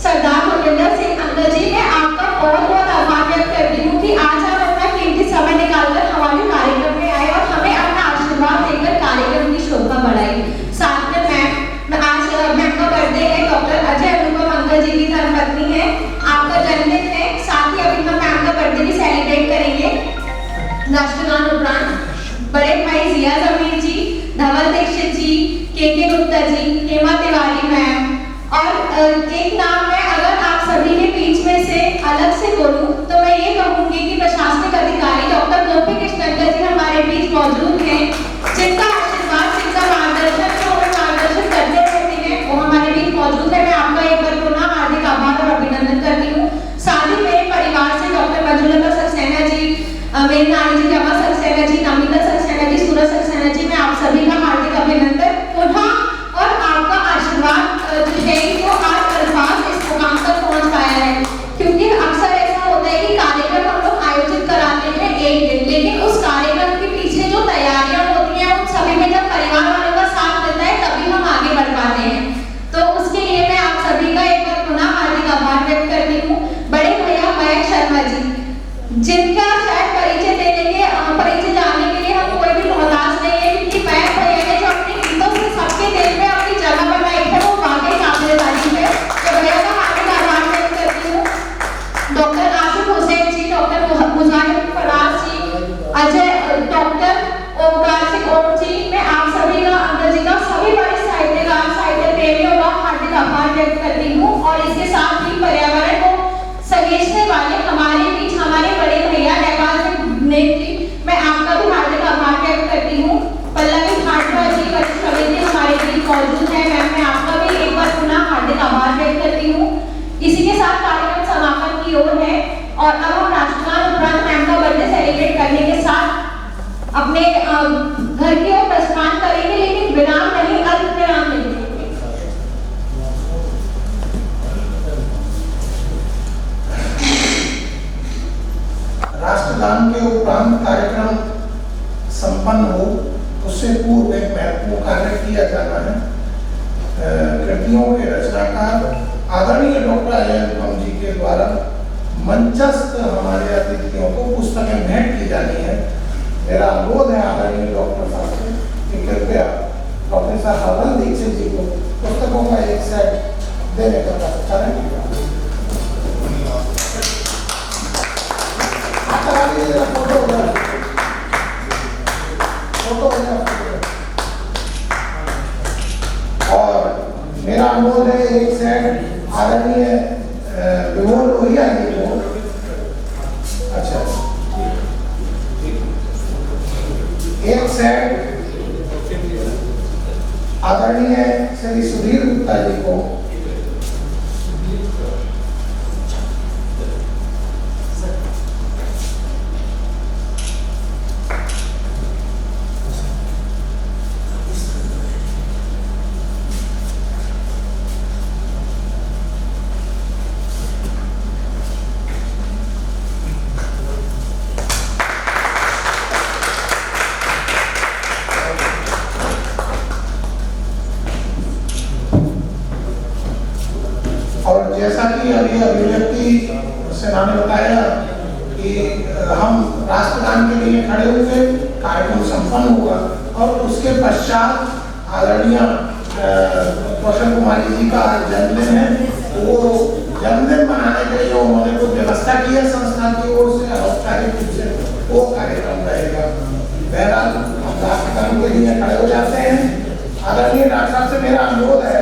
सरदार भूपेंद्र सिंह अंकल जी, मैं आपका बहुत बहुत आभार व्यक्त करती हूँ कि आज आप अपना कीमती समय निकालकर हमारे कार्यक्रम में आए और हमें अपना आशीर्वाद देकर कार्यक्रम की शोभा बढ़ाई। साथ में आज मैम का बर्थडे है, डॉक्टर अजय अनुपम अंकल जी की धर्मपत्नी है, आपका जन्मदिन है। साथ ही अभी हम मैम का बर्थडे भी सेलिब्रेट करेंगे। राष्ट्रगान उपरांत बड़े भाई जिया जमीर जी, धवल दीक्षित जी, के गुप्ता जी, हेमा तिवारी मैम और एक नाम है, अगर आप सभी के बीच में से अलग से बोलूं तो मैं ये कहूंगी कि प्रशासनिक अधिकारी डॉक्टर गोपी कृष्णन जी हमारे बीच मौजूद हैं, जिनका आशीर्वाद, जिनका मार्गदर्शन जो हमें मार्गदर्शन करते रहते हैं, वो हमारे बीच मौजूद है। मैं आपका एक बार पुनः हार्दिक आभार और अभिनंदन करती हूँ। साथ ही मेरे परिवार से डॉक्टर मंजुलता सक्सेना जी, मेरी नानी जी जमा सक्सेना जी, नमिता सक्सेना जी, सूरज सक्सेना जी, मैं आप सभी का हार्दिक अभिनंदन पुनः और आपका आशीर्वाद जो है वो आज अल्फाज इस मुकाम तक पहुंच पाया है। क्योंकि अक्सर ऐसा होता है कि कार्यक्रम हम लोग आयोजित कराते हैं एक दिन, लेकिन उस कार्यक्रम के पीछे जो तैयारियां होती हैं उन सभी में जब परिवार वालों का साथ देता है तभी हम आगे बढ़ पाते हैं। तो उसके लिए मैं आप सभी का एक बार पुनः हार्दिक आभार व्यक्त करती हूँ। बड़े भैया मयंक शर्मा जी, जिनका शायद परिचय जानने के लिए हम कोई भी मोहताज नहीं है, क्योंकि मयंक भैया ने जो अपने गीतों से सबके दिल में अपनी जगह बनाई है वो वाकई काबिल तारीफ है। तो भैया का हार्दिक आभार व्यक्त करती हूँ। डॉक्टर आसिफ हुसैन जी, डॉक्टर मुजाहिद फराज जी, अजय, डॉक्टर ओमकार सिंह ओम जी, मैं आप सभी का, अंकल जी का, सभी बड़े साहित्यकार, साहित्य प्रेमियों का हार्दिक आभार व्यक्त करती हूँ। और इसके साथ ही पर्यावरण को सहेजने वाले हमारे बीच हमारे बड़े भैया नेपाल से मैं आपका भी हार्दिक आभार व्यक्त करती हूँ। पल्लवी भाटवा जी, वरिष्ठ समिति हमारे बीच मौजूद है, मैं आपका भी एक बार पुनः हार्दिक आभार व्यक्त करती हूँ। इसी के साथ कार्यक्रम समापन की ओर है और अब हम राष्ट्रगान उपरांत मैम का बर्थडे सेलिब्रेट करने के साथ अपने घर की ओर प्रस्थान करेंगे, लेकिन विराम नहीं, अल्प विराम लेंगे। राष्ट्रगान के उपरांत कार्यक्रम संपन्न हो उससे पूर्व एक महत्वपूर्ण कार्य किया जाना है। कृतियों के रचनाकार आदरणीय डॉक्टर अजय अनुपम जी के द्वारा मंचस्थ हमारे अतिथियों को पुस्तकें भेंट की जानी है। मेरा अनुरोध है आदरणीय डॉक्टर साहब से कि कृपया प्रोफेसर हर्बल दीक्षित जी को पुस्तकों का एक सेट देने का प्रयास करें। और मेरा अनुरोध है एक सेट आदरणीय विभोर लोहिया जी को, अच्छा एक सेट आदरणीय श्री सुधीर गुप्ता जी को, और जैसा कि अभी अभिव्यक्ति सेना ने बताया कि हम राष्ट्रगान के लिए खड़े हुए, कार्यक्रम संपन्न हुआ और उसके पश्चात आदरणीय कौशल कुमारी जी का जन्मदिन है, वो जन्मदिन मनाने के लिए उन्होंने कुछ व्यवस्था की है संस्था की ओर से, औपचारिक रूप से वो कार्यक्रम रहेगा। बहरहाल हम राष्ट्रगान के लिए खड़े हो जाते हैं। आदरणीय डॉक्टर साहब से मेरा अनुरोध है